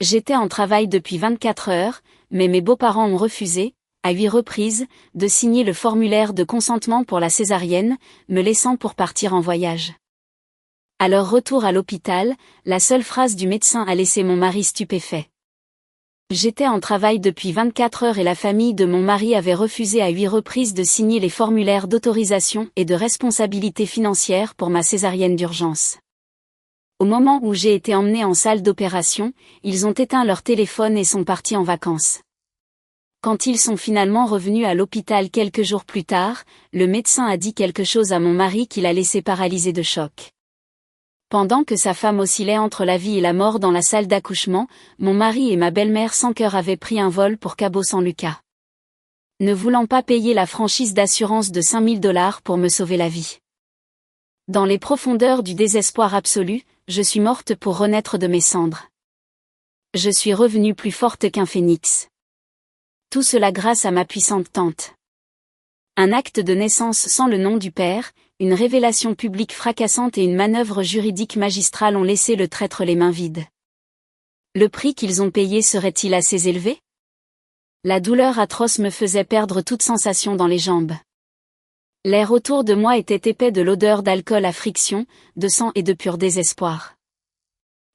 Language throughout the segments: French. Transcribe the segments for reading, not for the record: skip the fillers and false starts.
J'étais en travail depuis 24 heures, mais mes beaux-parents ont refusé, à 8 reprises, de signer le formulaire de consentement pour la césarienne, me laissant pour partir en voyage. À leur retour à l'hôpital, la seule phrase du médecin a laissé mon mari stupéfait. J'étais en travail depuis 24 heures et la famille de mon mari avait refusé à 8 reprises de signer les formulaires d'autorisation et de responsabilité financière pour ma césarienne d'urgence. Au moment où j'ai été emmenée en salle d'opération, ils ont éteint leur téléphone et sont partis en vacances. Quand ils sont finalement revenus à l'hôpital quelques jours plus tard, le médecin a dit quelque chose à mon mari qui l'a laissé paralysé de choc. Pendant que sa femme oscillait entre la vie et la mort dans la salle d'accouchement, mon mari et ma belle-mère sans cœur avaient pris un vol pour Cabo-San Lucas. Ne voulant pas payer la franchise d'assurance de 5 000 $ pour me sauver la vie. Dans les profondeurs du désespoir absolu, je suis morte pour renaître de mes cendres. Je suis revenue plus forte qu'un phénix. Tout cela grâce à ma puissante tante. Un acte de naissance sans le nom du père, une révélation publique fracassante et une manœuvre juridique magistrale ont laissé le traître les mains vides. Le prix qu'ils ont payé serait-il assez élevé? La douleur atroce me faisait perdre toute sensation dans les jambes. L'air autour de moi était épais de l'odeur d'alcool à friction, de sang et de pur désespoir.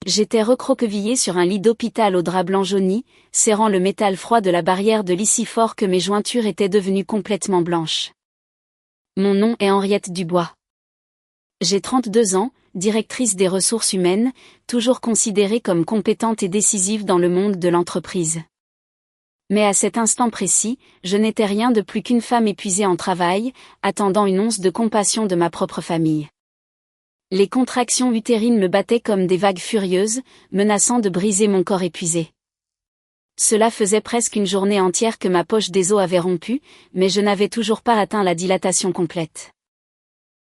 J'étais recroquevillée sur un lit d'hôpital au drap blanc jauni, serrant le métal froid de la barrière de l'i si fort que mes jointures étaient devenues complètement blanches. Mon nom est Henriette Dubois. J'ai 32 ans, directrice des ressources humaines, toujours considérée comme compétente et décisive dans le monde de l'entreprise. Mais à cet instant précis, je n'étais rien de plus qu'une femme épuisée en travail, attendant une once de compassion de ma propre famille. Les contractions utérines me battaient comme des vagues furieuses, menaçant de briser mon corps épuisé. Cela faisait presque une journée entière que ma poche des os avait rompu, mais je n'avais toujours pas atteint la dilatation complète.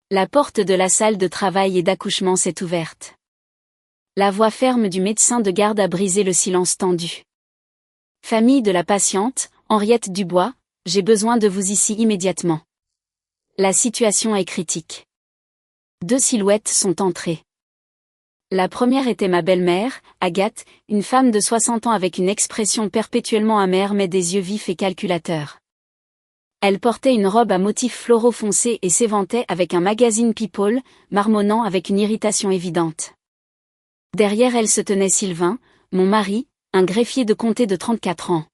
La porte de la salle de travail et d'accouchement s'est ouverte. La voix ferme du médecin de garde a brisé le silence tendu. Famille de la patiente, Henriette Dubois, j'ai besoin de vous ici immédiatement. La situation est critique. 2 silhouettes sont entrées. La première était ma belle-mère, Agathe, une femme de 60 ans avec une expression perpétuellement amère mais des yeux vifs et calculateurs. Elle portait une robe à motifs floraux foncés et s'éventait avec un magazine People, marmonnant avec une irritation évidente. Derrière elle se tenait Sylvain, mon mari, un greffier de comté de 34 ans.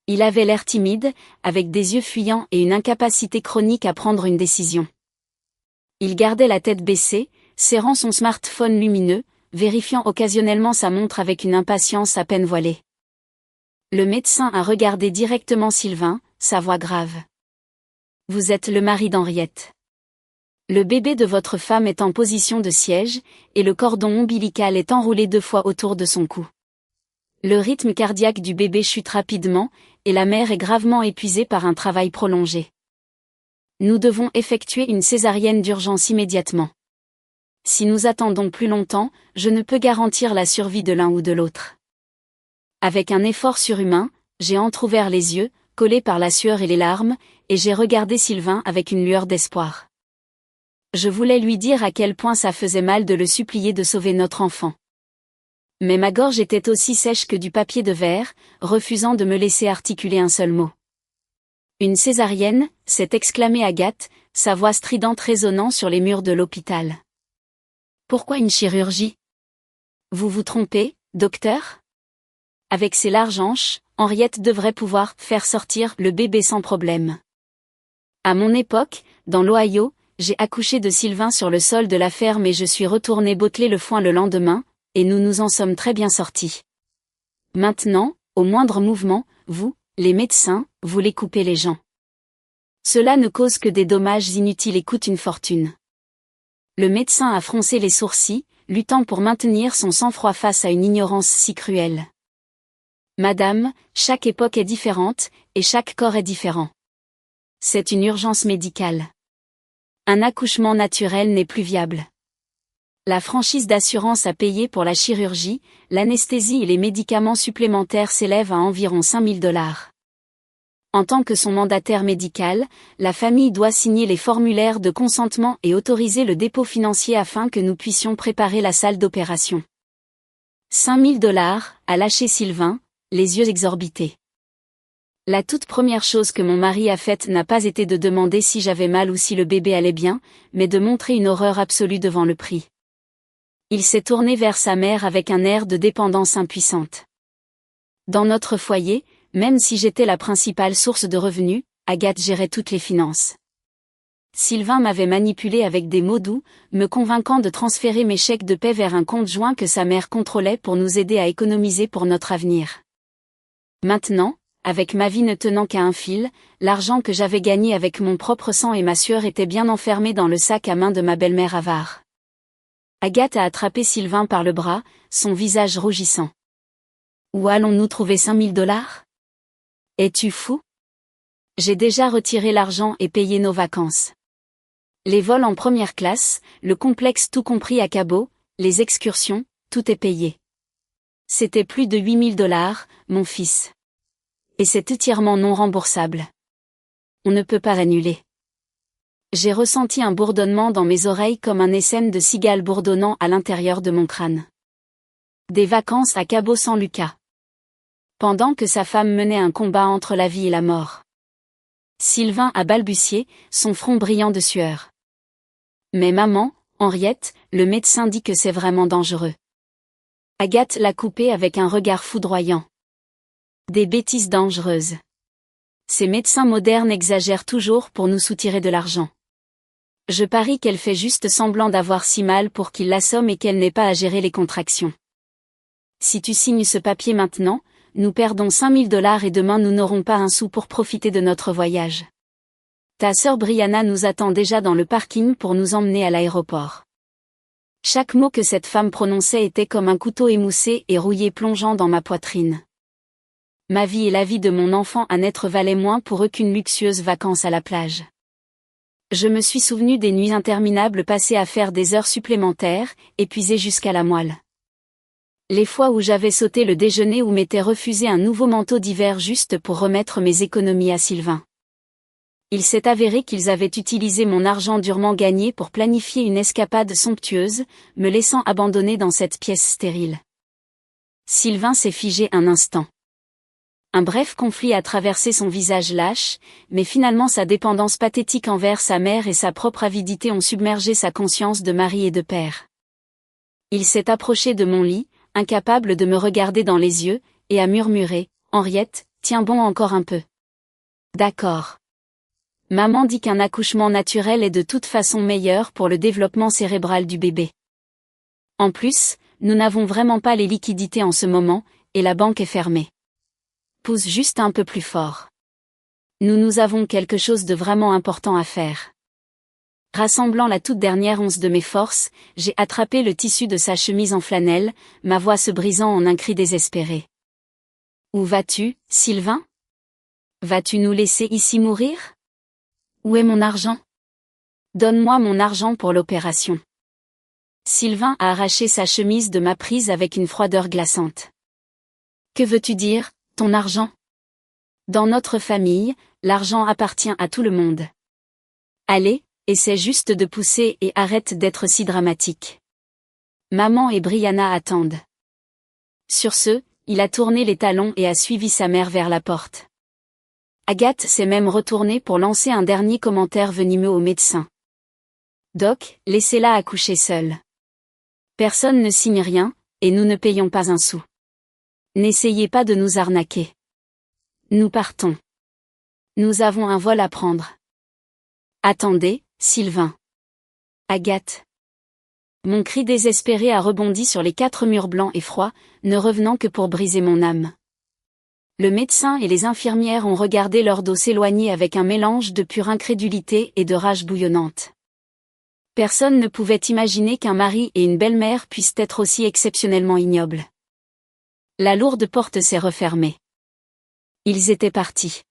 Il avait l'air timide, avec des yeux fuyants et une incapacité chronique à prendre une décision. Il gardait la tête baissée, serrant son smartphone lumineux, vérifiant occasionnellement sa montre avec une impatience à peine voilée. Le médecin a regardé directement Sylvain, sa voix grave. Vous êtes le mari d'Henriette. Le bébé de votre femme est en position de siège, et le cordon ombilical est enroulé 2 fois autour de son cou. Le rythme cardiaque du bébé chute rapidement, et la mère est gravement épuisée par un travail prolongé. Nous devons effectuer une césarienne d'urgence immédiatement. Si nous attendons plus longtemps, je ne peux garantir la survie de l'un ou de l'autre. Avec un effort surhumain, j'ai entrouvert les yeux, collés par la sueur et les larmes, et j'ai regardé Sylvain avec une lueur d'espoir. Je voulais lui dire à quel point ça faisait mal de le supplier de sauver notre enfant. Mais ma gorge était aussi sèche que du papier de verre, refusant de me laisser articuler un seul mot. Une césarienne, s'est exclamée Agathe, sa voix stridente résonnant sur les murs de l'hôpital. Pourquoi une chirurgie? Vous vous trompez, docteur? Avec ses larges hanches, Henriette devrait pouvoir faire sortir le bébé sans problème. À mon époque, dans l'Ohio, j'ai accouché de Sylvain sur le sol de la ferme et je suis retournée botteler le foin le lendemain, et nous nous en sommes très bien sortis. Maintenant, au moindre mouvement, vous, les médecins, voulez couper les gens. Cela ne cause que des dommages inutiles et coûte une fortune. Le médecin a froncé les sourcils, luttant pour maintenir son sang-froid face à une ignorance si cruelle. Madame, chaque époque est différente, et chaque corps est différent. C'est une urgence médicale. Un accouchement naturel n'est plus viable. La franchise d'assurance à payer pour la chirurgie, l'anesthésie et les médicaments supplémentaires s'élève à environ 5 000 $. En tant que son mandataire médical, la famille doit signer les formulaires de consentement et autoriser le dépôt financier afin que nous puissions préparer la salle d'opération. $5000, a lâché Sylvain, les yeux exorbités. La toute première chose que mon mari a faite n'a pas été de demander si j'avais mal ou si le bébé allait bien, mais de montrer une horreur absolue devant le prix. Il s'est tourné vers sa mère avec un air de dépendance impuissante. Dans notre foyer, même si j'étais la principale source de revenus, Agathe gérait toutes les finances. Sylvain m'avait manipulé avec des mots doux, me convainquant de transférer mes chèques de paie vers un compte joint que sa mère contrôlait pour nous aider à économiser pour notre avenir. Maintenant, avec ma vie ne tenant qu'à un fil, l'argent que j'avais gagné avec mon propre sang et ma sueur était bien enfermé dans le sac à main de ma belle-mère avare. Agathe a attrapé Sylvain par le bras, son visage rougissant. Où allons-nous trouver $5000 ? Es-tu fou ? J'ai déjà retiré l'argent et payé nos vacances. Les vols en première classe, le complexe tout compris à Cabo, les excursions, tout est payé. C'était plus de $8000, mon fils. Et c'est entièrement non remboursable. On ne peut pas l'annuler. J'ai ressenti un bourdonnement dans mes oreilles comme un essaim de cigales bourdonnant à l'intérieur de mon crâne. Des vacances à Cabo San Lucas. Pendant que sa femme menait un combat entre la vie et la mort. Sylvain a balbutié, son front brillant de sueur. Mais maman, Henriette, le médecin dit que c'est vraiment dangereux. Agathe l'a coupé avec un regard foudroyant. Des bêtises dangereuses. Ces médecins modernes exagèrent toujours pour nous soutirer de l'argent. Je parie qu'elle fait juste semblant d'avoir si mal pour qu'il l'assomme et qu'elle n'ait pas à gérer les contractions. Si tu signes ce papier maintenant, nous perdons $5000 et demain nous n'aurons pas un sou pour profiter de notre voyage. Ta sœur Brianna nous attend déjà dans le parking pour nous emmener à l'aéroport. Chaque mot que cette femme prononçait était comme un couteau émoussé et rouillé plongeant dans ma poitrine. Ma vie et la vie de mon enfant à naître valaient moins pour eux qu'une luxueuse vacance à la plage. Je me suis souvenu des nuits interminables passées à faire des heures supplémentaires, épuisées jusqu'à la moelle. Les fois où j'avais sauté le déjeuner ou m'étais refusé un nouveau manteau d'hiver juste pour remettre mes économies à Sylvain. Il s'est avéré qu'ils avaient utilisé mon argent durement gagné pour planifier une escapade somptueuse, me laissant abandonner dans cette pièce stérile. Sylvain s'est figé un instant. Un bref conflit a traversé son visage lâche, mais finalement sa dépendance pathétique envers sa mère et sa propre avidité ont submergé sa conscience de mari et de père. Il s'est approché de mon lit, incapable de me regarder dans les yeux, et a murmuré, « Henriette, tiens bon encore un peu. » D'accord. Maman dit qu'un accouchement naturel est de toute façon meilleur pour le développement cérébral du bébé. En plus, nous n'avons vraiment pas les liquidités en ce moment, et la banque est fermée. Pousse juste un peu plus fort. Nous avons quelque chose de vraiment important à faire. Rassemblant la toute dernière once de mes forces, j'ai attrapé le tissu de sa chemise en flanelle, ma voix se brisant en un cri désespéré. Où vas-tu, Sylvain ? Vas-tu nous laisser ici mourir ? Où est mon argent ? Donne-moi mon argent pour l'opération. Sylvain a arraché sa chemise de ma prise avec une froideur glaçante. Que veux-tu dire, ton argent ? Dans notre famille, l'argent appartient à tout le monde. Allez, essaie juste de pousser et arrête d'être si dramatique. Maman et Brianna attendent. Sur ce, il a tourné les talons et a suivi sa mère vers la porte. Agathe s'est même retournée pour lancer un dernier commentaire venimeux au médecin. Doc, laissez-la accoucher seule. Personne ne signe rien, et nous ne payons pas un sou. N'essayez pas de nous arnaquer. Nous partons. Nous avons un vol à prendre. Attendez, Sylvain. Agathe. Mon cri désespéré a rebondi sur les 4 murs blancs et froids, ne revenant que pour briser mon âme. Le médecin et les infirmières ont regardé leur dos s'éloigner avec un mélange de pure incrédulité et de rage bouillonnante. Personne ne pouvait imaginer qu'un mari et une belle-mère puissent être aussi exceptionnellement ignobles. La lourde porte s'est refermée. Ils étaient partis.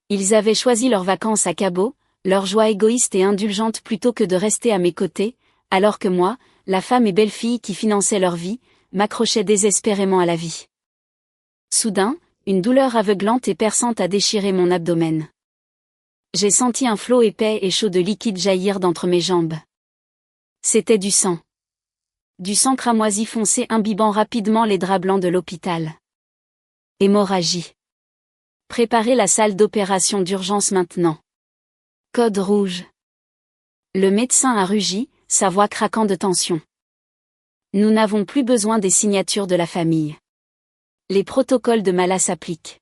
Ils avaient choisi leurs vacances à Cabo, leur joie égoïste et indulgente plutôt que de rester à mes côtés, alors que moi, la femme et belle-fille qui finançait leur vie, m'accrochais désespérément à la vie. Soudain, une douleur aveuglante et perçante a déchiré mon abdomen. J'ai senti un flot épais et chaud de liquide jaillir d'entre mes jambes. C'était du sang. Du sang cramoisi foncé imbibant rapidement les draps blancs de l'hôpital. Hémorragie. Préparez la salle d'opération d'urgence maintenant. Code rouge. Le médecin a rugi, sa voix craquant de tension. Nous n'avons plus besoin des signatures de la famille. Les protocoles de Mala s'appliquent.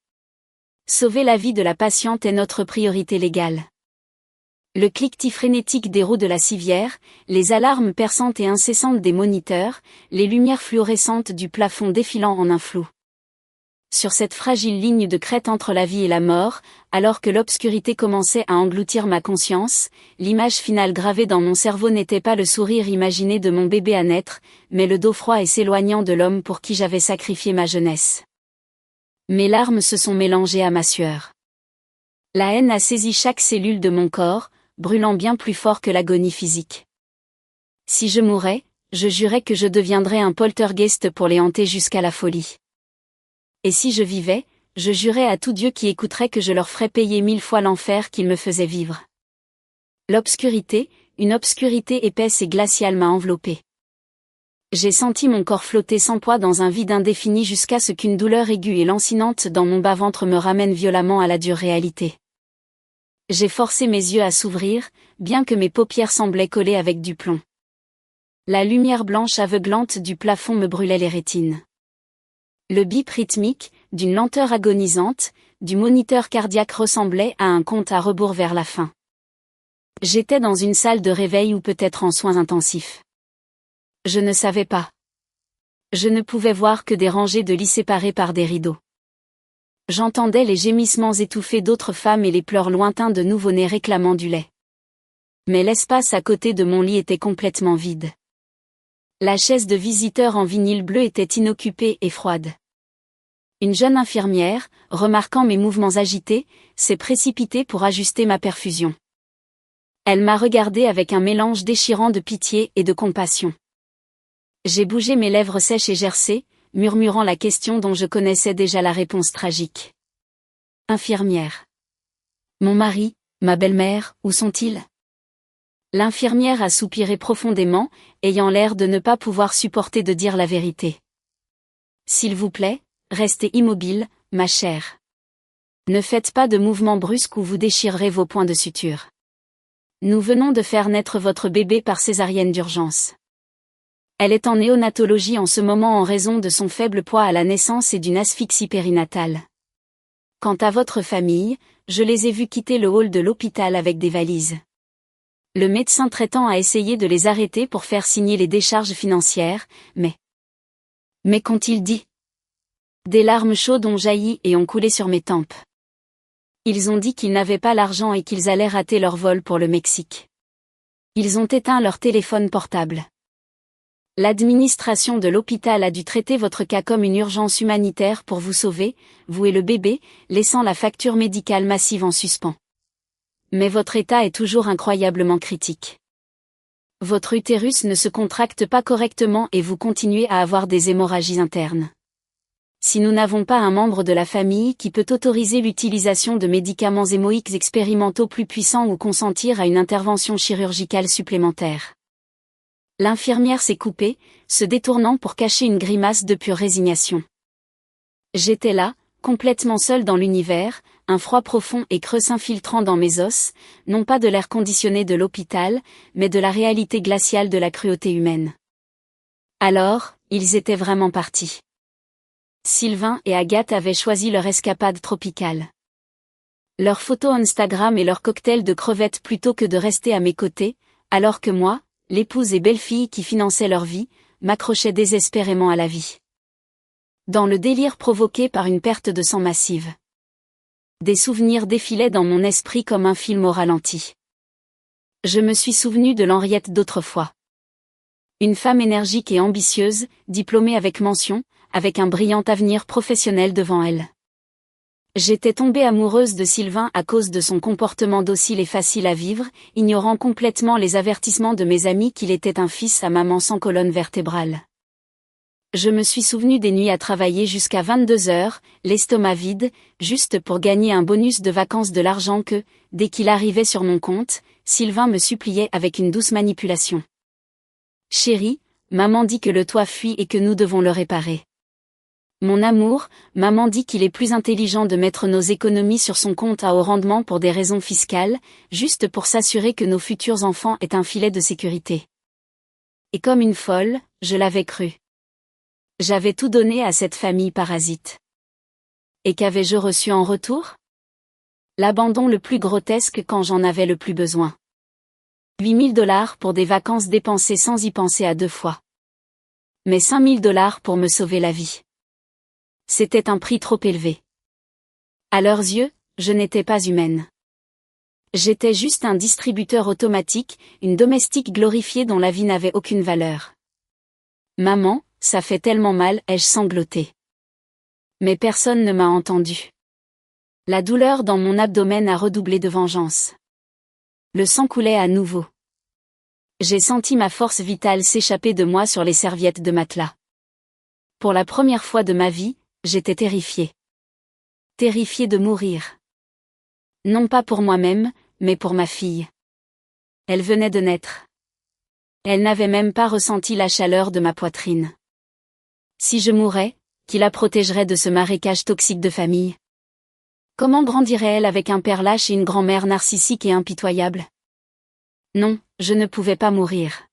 Sauver la vie de la patiente est notre priorité légale. Le cliquetis frénétique des roues de la civière, les alarmes perçantes et incessantes des moniteurs, les lumières fluorescentes du plafond défilant en un flou. Sur cette fragile ligne de crête entre la vie et la mort, alors que l'obscurité commençait à engloutir ma conscience, l'image finale gravée dans mon cerveau n'était pas le sourire imaginé de mon bébé à naître, mais le dos froid et s'éloignant de l'homme pour qui j'avais sacrifié ma jeunesse. Mes larmes se sont mélangées à ma sueur. La haine a saisi chaque cellule de mon corps, brûlant bien plus fort que l'agonie physique. Si je mourais, je jurais que je deviendrais un poltergeist pour les hanter jusqu'à la folie. Et si je vivais, je jurais à tout Dieu qui écouterait que je leur ferais payer 1000 fois l'enfer qu'ils me faisaient vivre. L'obscurité, une obscurité épaisse et glaciale m'a enveloppée. J'ai senti mon corps flotter sans poids dans un vide indéfini jusqu'à ce qu'une douleur aiguë et lancinante dans mon bas-ventre me ramène violemment à la dure réalité. J'ai forcé mes yeux à s'ouvrir, bien que mes paupières semblaient collées avec du plomb. La lumière blanche aveuglante du plafond me brûlait les rétines. Le bip rythmique, d'une lenteur agonisante, du moniteur cardiaque ressemblait à un compte à rebours vers la fin. J'étais dans une salle de réveil ou peut-être en soins intensifs. Je ne savais pas. Je ne pouvais voir que des rangées de lits séparés par des rideaux. J'entendais les gémissements étouffés d'autres femmes et les pleurs lointains de nouveau-nés réclamant du lait. Mais l'espace à côté de mon lit était complètement vide. La chaise de visiteur en vinyle bleu était inoccupée et froide. Une jeune infirmière, remarquant mes mouvements agités, s'est précipitée pour ajuster ma perfusion. Elle m'a regardé avec un mélange déchirant de pitié et de compassion. J'ai bougé mes lèvres sèches et gercées, murmurant la question dont je connaissais déjà la réponse tragique. Infirmière. Mon mari, ma belle-mère, où sont-ils ? L'infirmière a soupiré profondément, ayant l'air de ne pas pouvoir supporter de dire la vérité. S'il vous plaît, restez immobile, ma chère. Ne faites pas de mouvements brusques ou vous déchirerez vos points de suture. Nous venons de faire naître votre bébé par césarienne d'urgence. Elle est en néonatologie en ce moment en raison de son faible poids à la naissance et d'une asphyxie périnatale. Quant à votre famille, je les ai vus quitter le hall de l'hôpital avec des valises. Le médecin traitant a essayé de les arrêter pour faire signer les décharges financières, mais qu'ont-ils dit ? Des larmes chaudes ont jailli et ont coulé sur mes tempes. Ils ont dit qu'ils n'avaient pas l'argent et qu'ils allaient rater leur vol pour le Mexique. Ils ont éteint leur téléphone portable. L'administration de l'hôpital a dû traiter votre cas comme une urgence humanitaire pour vous sauver, vous et le bébé, laissant la facture médicale massive en suspens. Mais votre état est toujours incroyablement critique. Votre utérus ne se contracte pas correctement et vous continuez à avoir des hémorragies internes. Si nous n'avons pas un membre de la famille qui peut autoriser l'utilisation de médicaments hémoïques expérimentaux plus puissants ou consentir à une intervention chirurgicale supplémentaire. L'infirmière s'est coupée, se détournant pour cacher une grimace de pure résignation. J'étais là, complètement seul dans l'univers, un froid profond et creux s'infiltrant dans mes os, non pas de l'air conditionné de l'hôpital, mais de la réalité glaciale de la cruauté humaine. Alors, ils étaient vraiment partis. Sylvain et Agathe avaient choisi leur escapade tropicale. Leurs photos Instagram et leur cocktail de crevettes plutôt que de rester à mes côtés, alors que moi, l'épouse et belle-fille qui finançait leur vie, m'accrochais désespérément à la vie. Dans le délire provoqué par une perte de sang massive. Des souvenirs défilaient dans mon esprit comme un film au ralenti. Je me suis souvenu de l'Henriette d'autrefois. Une femme énergique et ambitieuse, diplômée avec mention, avec un brillant avenir professionnel devant elle. J'étais tombée amoureuse de Sylvain à cause de son comportement docile et facile à vivre, ignorant complètement les avertissements de mes amis qu'il était un fils à maman sans colonne vertébrale. Je me suis souvenu des nuits à travailler jusqu'à 22 heures, l'estomac vide, juste pour gagner un bonus de vacances de l'argent que, dès qu'il arrivait sur mon compte, Sylvain me suppliait avec une douce manipulation. Chérie, maman dit que le toit fuit et que nous devons le réparer. Mon amour, maman dit qu'il est plus intelligent de mettre nos économies sur son compte à haut rendement pour des raisons fiscales, juste pour s'assurer que nos futurs enfants aient un filet de sécurité. Et comme une folle, je l'avais cru. J'avais tout donné à cette famille parasite. Et qu'avais-je reçu en retour? L'abandon le plus grotesque quand j'en avais le plus besoin. 8 000 $ pour des vacances dépensées sans y penser à 2 fois. Mais 5 000 $ pour me sauver la vie. C'était un prix trop élevé. À leurs yeux, je n'étais pas humaine. J'étais juste un distributeur automatique, une domestique glorifiée dont la vie n'avait aucune valeur. Maman, ça fait tellement mal, ai-je sangloté. Mais personne ne m'a entendu. La douleur dans mon abdomen a redoublé de vengeance. Le sang coulait à nouveau. J'ai senti ma force vitale s'échapper de moi sur les serviettes de matelas. Pour la première fois de ma vie, j'étais terrifiée. Terrifiée de mourir. Non pas pour moi-même, mais pour ma fille. Elle venait de naître. Elle n'avait même pas ressenti la chaleur de ma poitrine. Si je mourais, qui la protégerait de ce marécage toxique de famille? Comment grandirait-elle avec un père lâche et une grand-mère narcissique et impitoyable? Non, je ne pouvais pas mourir.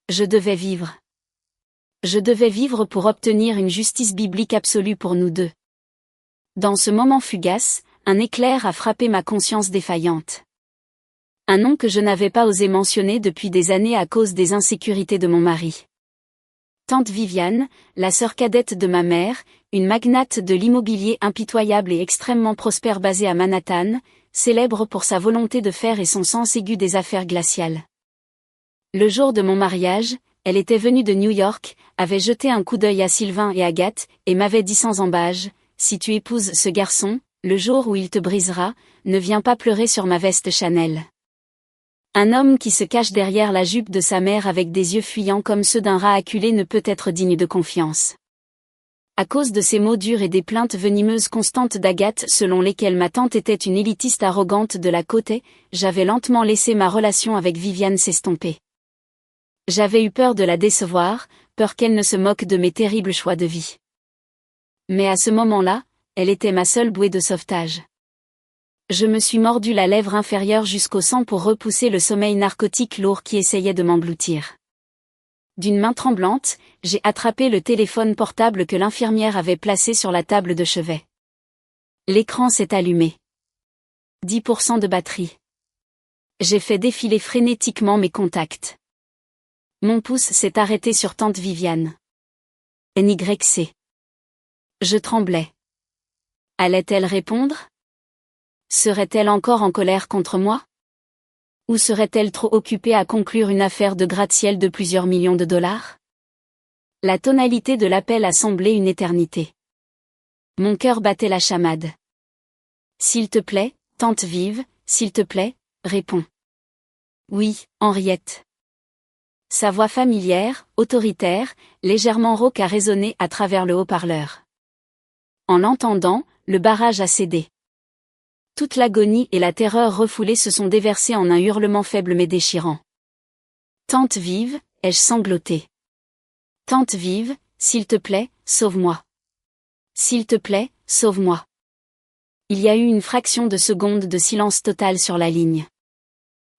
Je devais vivre. Je devais vivre pour obtenir une justice biblique absolue pour nous deux. Dans ce moment fugace, un éclair a frappé ma conscience défaillante. Un nom que je n'avais pas osé mentionner depuis des années à cause des insécurités de mon mari. Tante Viviane, la sœur cadette de ma mère, une magnate de l'immobilier impitoyable et extrêmement prospère basée à Manhattan, célèbre pour sa volonté de faire et son sens aigu des affaires glaciales. Le jour de mon mariage, elle était venue de New York, avait jeté un coup d'œil à Sylvain et Agathe, et m'avait dit sans embâge, « Si tu épouses ce garçon, le jour où il te brisera, ne viens pas pleurer sur ma veste Chanel. » Un homme qui se cache derrière la jupe de sa mère avec des yeux fuyants comme ceux d'un rat acculé ne peut être digne de confiance. À cause de ces mots durs et des plaintes venimeuses constantes d'Agathe selon lesquelles ma tante était une élitiste arrogante de la côte, j'avais lentement laissé ma relation avec Viviane s'estomper. J'avais eu peur de la décevoir, peur qu'elle ne se moque de mes terribles choix de vie. Mais à ce moment-là, elle était ma seule bouée de sauvetage. Je me suis mordu la lèvre inférieure jusqu'au sang pour repousser le sommeil narcotique lourd qui essayait de m'engloutir. D'une main tremblante, j'ai attrapé le téléphone portable que l'infirmière avait placé sur la table de chevet. L'écran s'est allumé. 10% de batterie. J'ai fait défiler frénétiquement mes contacts. Mon pouce s'est arrêté sur tante Viviane. NYC. Je tremblais. Allait-elle répondre? Serait-elle encore en colère contre moi? Ou serait-elle trop occupée à conclure une affaire de gratte-ciel de plusieurs millions de dollars? La tonalité de l'appel a semblé une éternité. Mon cœur battait la chamade. S'il te plaît, tante Vive, s'il te plaît, réponds. Oui, Henriette. Sa voix familière, autoritaire, légèrement rauque a résonné à travers le haut-parleur. En l'entendant, le barrage a cédé. Toute l'agonie et la terreur refoulée se sont déversées en un hurlement faible mais déchirant. Tante Vive, ai-je sangloté. Tante Vive, s'il te plaît, sauve-moi. S'il te plaît, sauve-moi. Il y a eu une fraction de seconde de silence total sur la ligne.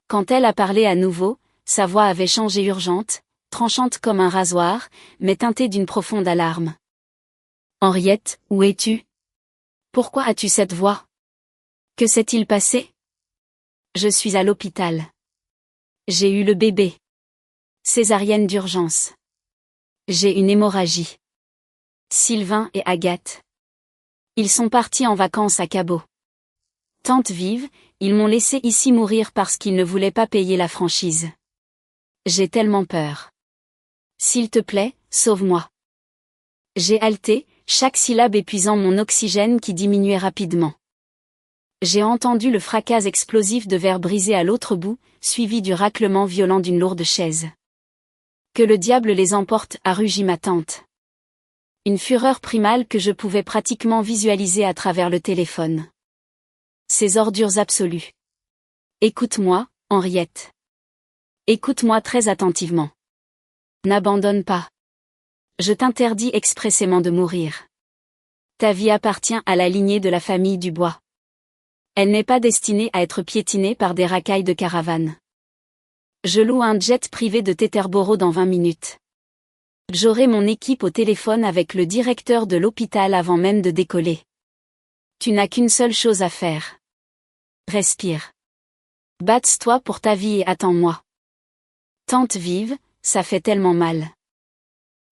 Quand elle a parlé à nouveau, sa voix avait changé urgente, tranchante comme un rasoir, mais teintée d'une profonde alarme. Henriette, où es-tu? Pourquoi as-tu cette voix? Que s'est-il passé? Je suis à l'hôpital. J'ai eu le bébé. Césarienne d'urgence. J'ai une hémorragie. Sylvain et Agathe. Ils sont partis en vacances à Cabo. Tante Vive, ils m'ont laissé ici mourir parce qu'ils ne voulaient pas payer la franchise. J'ai tellement peur. S'il te plaît, sauve-moi. J'ai haleté, chaque syllabe épuisant mon oxygène qui diminuait rapidement. J'ai entendu le fracas explosif de verre brisé à l'autre bout, suivi du raclement violent d'une lourde chaise. Que le diable les emporte, a rugi ma tante. Une fureur primale que je pouvais pratiquement visualiser à travers le téléphone. Ces ordures absolues. Écoute-moi, Henriette. Écoute-moi très attentivement. N'abandonne pas. Je t'interdis expressément de mourir. Ta vie appartient à la lignée de la famille Dubois. Elle n'est pas destinée à être piétinée par des racailles de caravane. Je loue un jet privé de Teterboro dans 20 minutes. J'aurai mon équipe au téléphone avec le directeur de l'hôpital avant même de décoller. Tu n'as qu'une seule chose à faire. Respire. Batte-toi pour ta vie et attends-moi. Tante vive, ça fait tellement mal.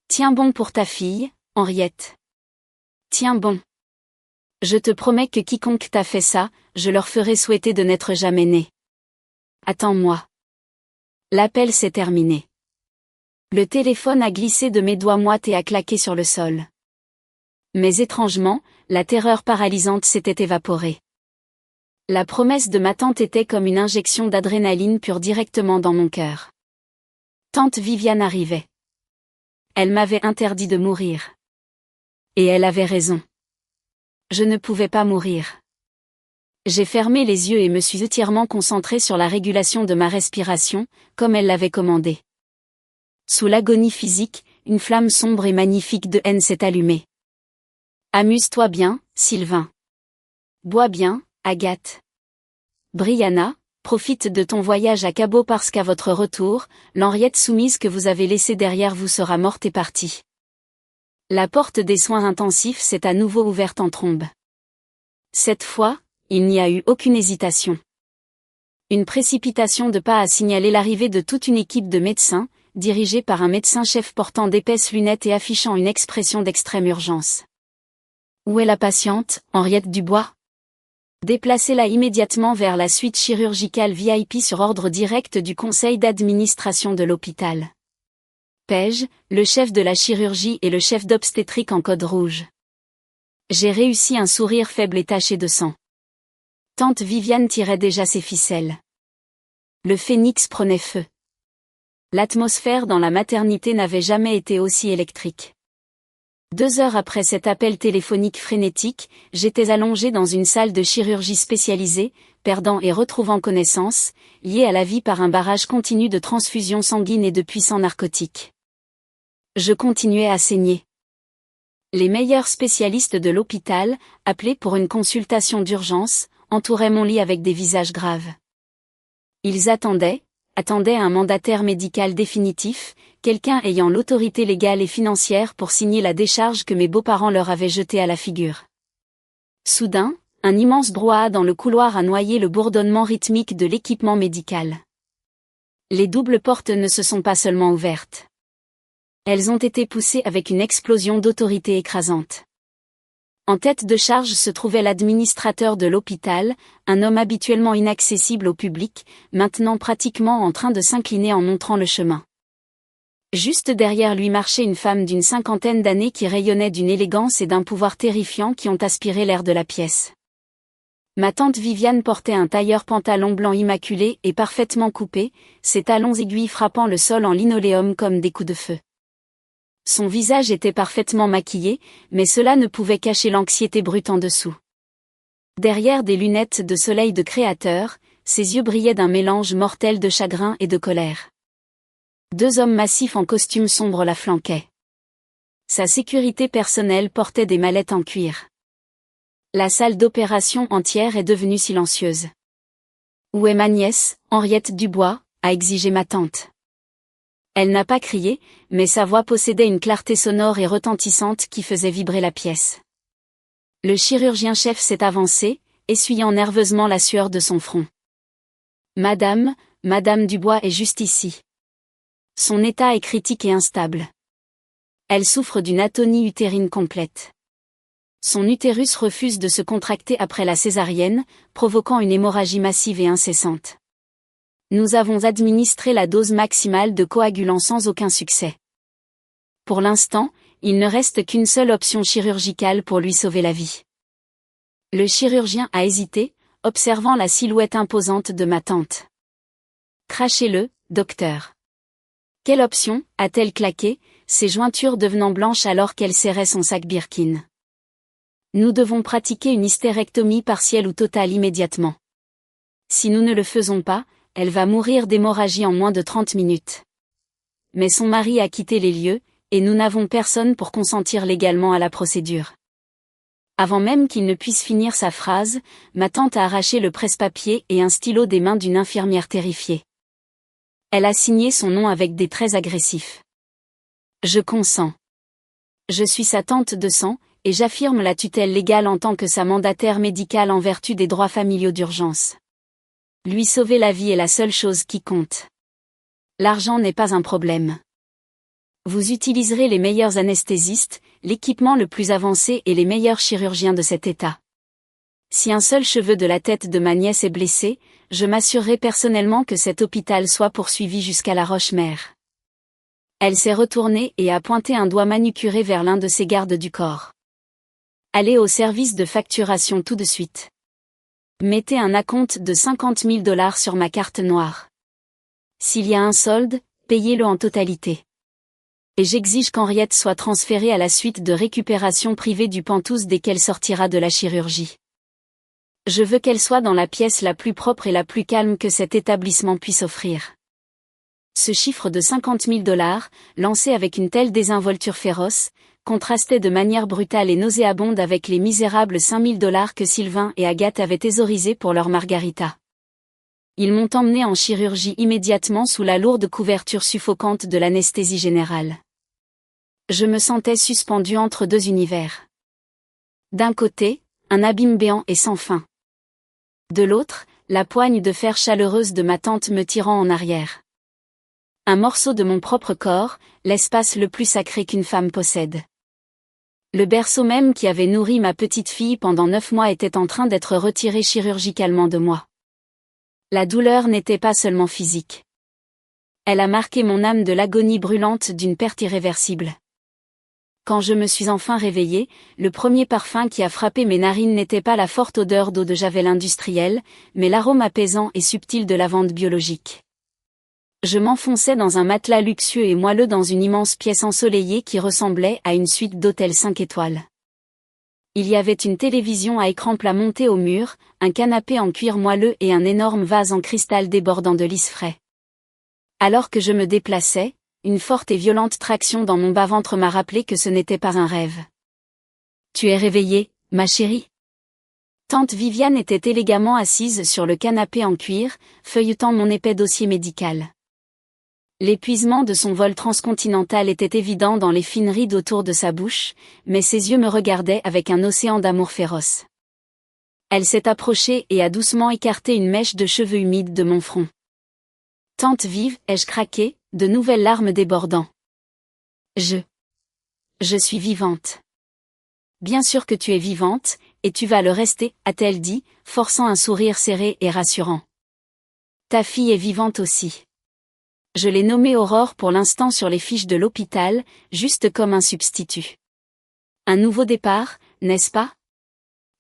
Tiens bon pour ta fille, Henriette. Tiens bon. Je te promets que quiconque t'a fait ça, je leur ferai souhaiter de n'être jamais né. Attends-moi. L'appel s'est terminé. Le téléphone a glissé de mes doigts moites et a claqué sur le sol. Mais étrangement, la terreur paralysante s'était évaporée. La promesse de ma tante était comme une injection d'adrénaline pure directement dans mon cœur. Tante Viviane arrivait. Elle m'avait interdit de mourir. Et elle avait raison. Je ne pouvais pas mourir. J'ai fermé les yeux et me suis entièrement concentré sur la régulation de ma respiration, comme elle l'avait commandé. Sous l'agonie physique, une flamme sombre et magnifique de haine s'est allumée. Amuse-toi bien, Sylvain. Bois bien, Agathe. Brianna, profite de ton voyage à Cabo parce qu'à votre retour, l'Henriette soumise que vous avez laissée derrière vous sera morte et partie. La porte des soins intensifs s'est à nouveau ouverte en trombe. Cette fois, il n'y a eu aucune hésitation. Une précipitation de pas a signalé l'arrivée de toute une équipe de médecins, dirigée par un médecin-chef portant d'épaisses lunettes et affichant une expression d'extrême urgence. Où est la patiente, Henriette Dubois? Déplacez-la immédiatement vers la suite chirurgicale VIP sur ordre direct du conseil d'administration de l'hôpital. Page, le chef de la chirurgie et le chef d'obstétrique en code rouge. J'ai réussi un sourire faible et taché de sang. Tante Viviane tirait déjà ses ficelles. Le phénix prenait feu. L'atmosphère dans la maternité n'avait jamais été aussi électrique. 2 heures après cet appel téléphonique frénétique, j'étais allongé dans une salle de chirurgie spécialisée, perdant et retrouvant connaissance, liée à la vie par un barrage continu de transfusions sanguines et de puissants narcotiques. Je continuais à saigner. Les meilleurs spécialistes de l'hôpital, appelés pour une consultation d'urgence, entouraient mon lit avec des visages graves. Ils attendaient un mandataire médical définitif, quelqu'un ayant l'autorité légale et financière pour signer la décharge que mes beaux-parents leur avaient jetée à la figure. Soudain, un immense brouhaha dans le couloir a noyé le bourdonnement rythmique de l'équipement médical. Les doubles portes ne se sont pas seulement ouvertes. Elles ont été poussées avec une explosion d'autorité écrasante. En tête de charge se trouvait l'administrateur de l'hôpital, un homme habituellement inaccessible au public, maintenant pratiquement en train de s'incliner en montrant le chemin. Juste derrière lui marchait une femme d'une 50aine d'années qui rayonnait d'une élégance et d'un pouvoir terrifiant qui ont aspiré l'air de la pièce. Ma tante Viviane portait un tailleur pantalon blanc immaculé et parfaitement coupé, ses talons aiguilles frappant le sol en linoléum comme des coups de feu. Son visage était parfaitement maquillé, mais cela ne pouvait cacher l'anxiété brute en dessous. Derrière des lunettes de soleil de créateur, ses yeux brillaient d'un mélange mortel de chagrin et de colère. 2 hommes massifs en costume sombre la flanquaient. Sa sécurité personnelle portait des mallettes en cuir. La salle d'opération entière est devenue silencieuse. « Où est ma nièce, Henriette Dubois ?» a exigé ma tante. Elle n'a pas crié, mais sa voix possédait une clarté sonore et retentissante qui faisait vibrer la pièce. Le chirurgien-chef s'est avancé, essuyant nerveusement la sueur de son front. « Madame Dubois est juste ici. Son état est critique et instable. Elle souffre d'une atonie utérine complète. Son utérus refuse de se contracter après la césarienne, provoquant une hémorragie massive et incessante. Nous avons administré la dose maximale de coagulant sans aucun succès. Pour l'instant, il ne reste qu'une seule option chirurgicale pour lui sauver la vie. » Le chirurgien a hésité, observant la silhouette imposante de ma tante. « Crachez-le, docteur. » Quelle option, a-t-elle claqué, ses jointures devenant blanches alors qu'elle serrait son sac Birkin. Nous devons pratiquer une hystérectomie partielle ou totale immédiatement. Si nous ne le faisons pas, elle va mourir d'hémorragie en moins de 30 minutes. mais son mari a quitté les lieux, et nous n'avons personne pour consentir légalement à la procédure. Avant même qu'il ne puisse finir sa phrase, ma tante a arraché le presse-papier et un stylo des mains d'une infirmière terrifiée. Elle a signé son nom avec des traits agressifs. Je consens. Je suis sa tante de sang, et j'affirme la tutelle légale en tant que sa mandataire médicale en vertu des droits familiaux d'urgence. Lui sauver la vie est la seule chose qui compte. L'argent n'est pas un problème. Vous utiliserez les meilleurs anesthésistes, l'équipement le plus avancé et les meilleurs chirurgiens de cet état. Si un seul cheveu de la tête de ma nièce est blessé, je m'assurerai personnellement que cet hôpital soit poursuivi jusqu'à la Roche-Mère. Elle s'est retournée et a pointé un doigt manucuré vers l'un de ses gardes du corps. Allez au service de facturation tout de suite. Mettez un acompte de 50 000 $ sur ma carte noire. S'il y a un solde, payez-le en totalité. Et j'exige qu'Henriette soit transférée à la suite de récupération privée du Pantouse dès qu'elle sortira de la chirurgie. Je veux qu'elle soit dans la pièce la plus propre et la plus calme que cet établissement puisse offrir. Ce chiffre de 50 000 $, lancé avec une telle désinvolture féroce, contrastait de manière brutale et nauséabonde avec les misérables 5 000 $ que Sylvain et Agathe avaient thésaurisés pour leur Margarita. Ils m'ont emmené en chirurgie immédiatement sous la lourde couverture suffocante de l'anesthésie générale. Je me sentais suspendu entre deux univers. D'un côté, un abîme béant et sans fin. De l'autre, la poigne de fer chaleureuse de ma tante me tirant en arrière. Un morceau de mon propre corps, l'espace le plus sacré qu'une femme possède. Le berceau même qui avait nourri ma petite fille pendant 9 mois était en train d'être retiré chirurgicalement de moi. La douleur n'était pas seulement physique. Elle a marqué mon âme de l'agonie brûlante d'une perte irréversible. Quand je me suis enfin réveillée, le premier parfum qui a frappé mes narines n'était pas la forte odeur d'eau de javel industrielle, mais l'arôme apaisant et subtil de lavande biologique. Je m'enfonçais dans un matelas luxueux et moelleux dans une immense pièce ensoleillée qui ressemblait à une suite d'hôtels 5 étoiles. Il y avait une télévision à écran plat montée au mur, un canapé en cuir moelleux et un énorme vase en cristal débordant de lys frais. Alors que je me déplaçais, une forte et violente traction dans mon bas-ventre m'a rappelé que ce n'était pas un rêve. « Tu es réveillée, ma chérie ?» Tante Viviane était élégamment assise sur le canapé en cuir, feuilletant mon épais dossier médical. L'épuisement de son vol transcontinental était évident dans les fines rides autour de sa bouche, mais ses yeux me regardaient avec un océan d'amour féroce. Elle s'est approchée et a doucement écarté une mèche de cheveux humides de mon front. « Tante Vive » ai-je craqué, de nouvelles larmes débordant. Je suis vivante. Bien sûr que tu es vivante, et tu vas le rester, a-t-elle dit, forçant un sourire serré et rassurant. Ta fille est vivante aussi. Je l'ai nommée Aurore pour l'instant sur les fiches de l'hôpital, juste comme un substitut. Un nouveau départ, n'est-ce pas?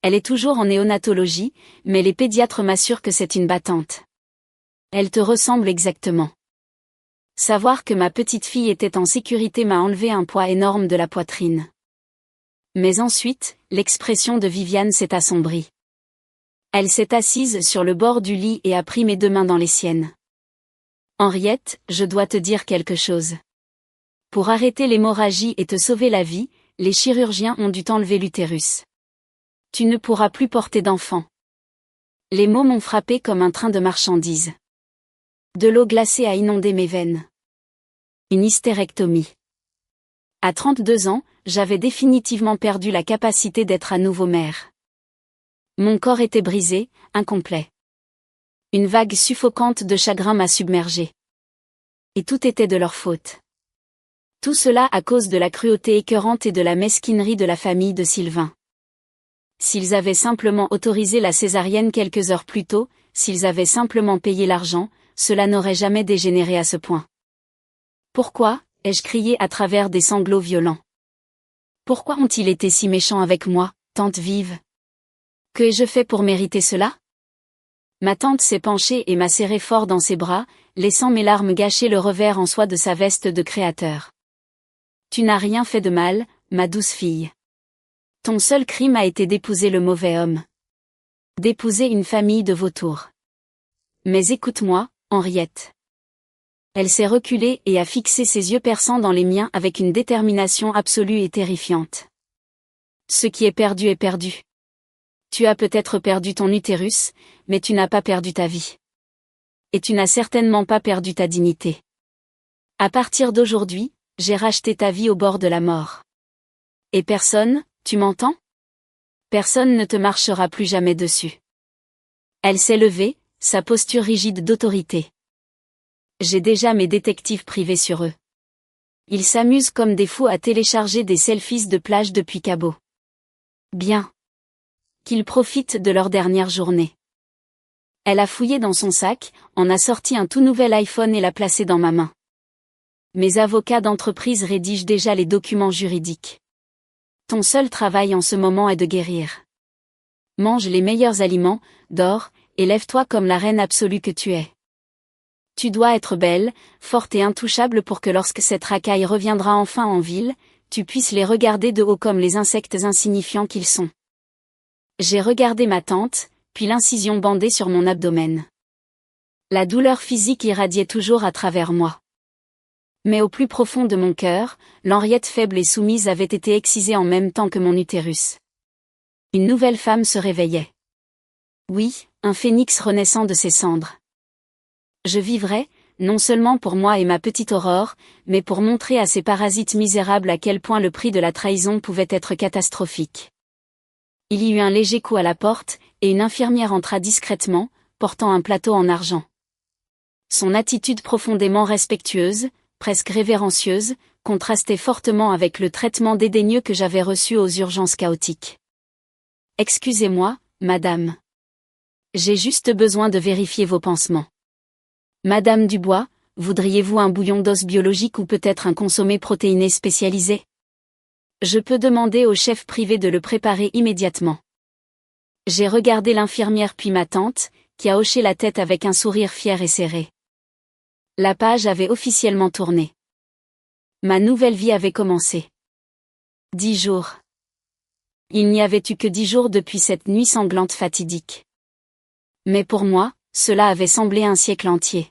Elle est toujours en néonatologie, mais les pédiatres m'assurent que c'est une battante. Elle te ressemble exactement. Savoir que ma petite fille était en sécurité m'a enlevé un poids énorme de la poitrine. Mais ensuite, l'expression de Viviane s'est assombrie. Elle s'est assise sur le bord du lit et a pris mes 2 mains dans les siennes. Henriette, je dois te dire quelque chose. Pour arrêter l'hémorragie et te sauver la vie, les chirurgiens ont dû t'enlever l'utérus. Tu ne pourras plus porter d'enfant. Les mots m'ont frappé comme un train de marchandises. De l'eau glacée a inondé mes veines. Une hystérectomie. À 32 ans, j'avais définitivement perdu la capacité d'être à nouveau mère. Mon corps était brisé, incomplet. Une vague suffocante de chagrin m'a submergée. Et tout était de leur faute. Tout cela à cause de la cruauté écœurante et de la mesquinerie de la famille de Sylvain. S'ils avaient simplement autorisé la césarienne quelques heures plus tôt, s'ils avaient simplement payé l'argent, cela n'aurait jamais dégénéré à ce point. Pourquoi, ai-je crié à travers des sanglots violents. Pourquoi ont-ils été si méchants avec moi, tante Vive? Que ai-je fait pour mériter cela? Ma tante s'est penchée et m'a serré fort dans ses bras, laissant mes larmes gâcher le revers en soie de sa veste de créateur. Tu n'as rien fait de mal, ma douce fille. Ton seul crime a été d'épouser le mauvais homme. D'épouser une famille de vautours. Mais écoute-moi, Henriette. Elle s'est reculée et a fixé ses yeux perçants dans les miens avec une détermination absolue et terrifiante. Ce qui est perdu est perdu. Tu as peut-être perdu ton utérus, mais tu n'as pas perdu ta vie. Et tu n'as certainement pas perdu ta dignité. À partir d'aujourd'hui, j'ai racheté ta vie au bord de la mort. Et personne, tu m'entends? Personne ne te marchera plus jamais dessus. Elle s'est levée, sa posture rigide d'autorité. J'ai déjà mes détectives privés sur eux. Ils s'amusent comme des fous à télécharger des selfies de plage depuis Cabo. Bien. Qu'ils profitent de leur dernière journée. Elle a fouillé dans son sac, en a sorti un tout nouvel iPhone et l'a placé dans ma main. Mes avocats d'entreprise rédigent déjà les documents juridiques. Ton seul travail en ce moment est de guérir. Mange les meilleurs aliments, dors, et lève-toi comme la reine absolue que tu es. Tu dois être belle, forte et intouchable pour que lorsque cette racaille reviendra enfin en ville, tu puisses les regarder de haut comme les insectes insignifiants qu'ils sont. J'ai regardé ma tante, puis l'incision bandée sur mon abdomen. La douleur physique irradiait toujours à travers moi. Mais au plus profond de mon cœur, l'Henriette faible et soumise avait été excisée en même temps que mon utérus. Une nouvelle femme se réveillait. Oui, un phénix renaissant de ses cendres. Je vivrais, non seulement pour moi et ma petite Aurore, mais pour montrer à ces parasites misérables à quel point le prix de la trahison pouvait être catastrophique. Il y eut un léger coup à la porte, et une infirmière entra discrètement, portant un plateau en argent. Son attitude profondément respectueuse, presque révérencieuse, contrastait fortement avec le traitement dédaigneux que j'avais reçu aux urgences chaotiques. « Excusez-moi, madame. J'ai juste besoin de vérifier vos pansements. Madame Dubois, voudriez-vous un bouillon d'os biologique ou peut-être un consommé protéiné spécialisé? Je peux demander au chef privé de le préparer immédiatement. » J'ai regardé l'infirmière puis ma tante, qui a hoché la tête avec un sourire fier et serré. La page avait officiellement tourné. Ma nouvelle vie avait commencé. 10 jours. Il n'y avait eu que 10 jours depuis cette nuit sanglante fatidique. Mais pour moi, cela avait semblé un siècle entier.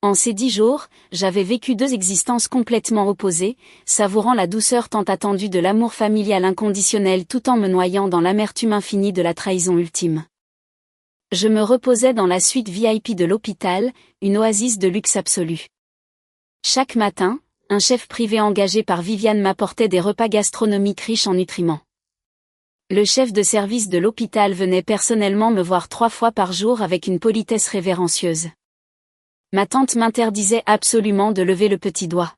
En ces 10 jours, j'avais vécu 2 existences complètement opposées, savourant la douceur tant attendue de l'amour familial inconditionnel tout en me noyant dans l'amertume infinie de la trahison ultime. Je me reposais dans la suite VIP de l'hôpital, une oasis de luxe absolu. Chaque matin, un chef privé engagé par Viviane m'apportait des repas gastronomiques riches en nutriments. Le chef de service de l'hôpital venait personnellement me voir 3 fois par jour avec une politesse révérencieuse. Ma tante m'interdisait absolument de lever le petit doigt.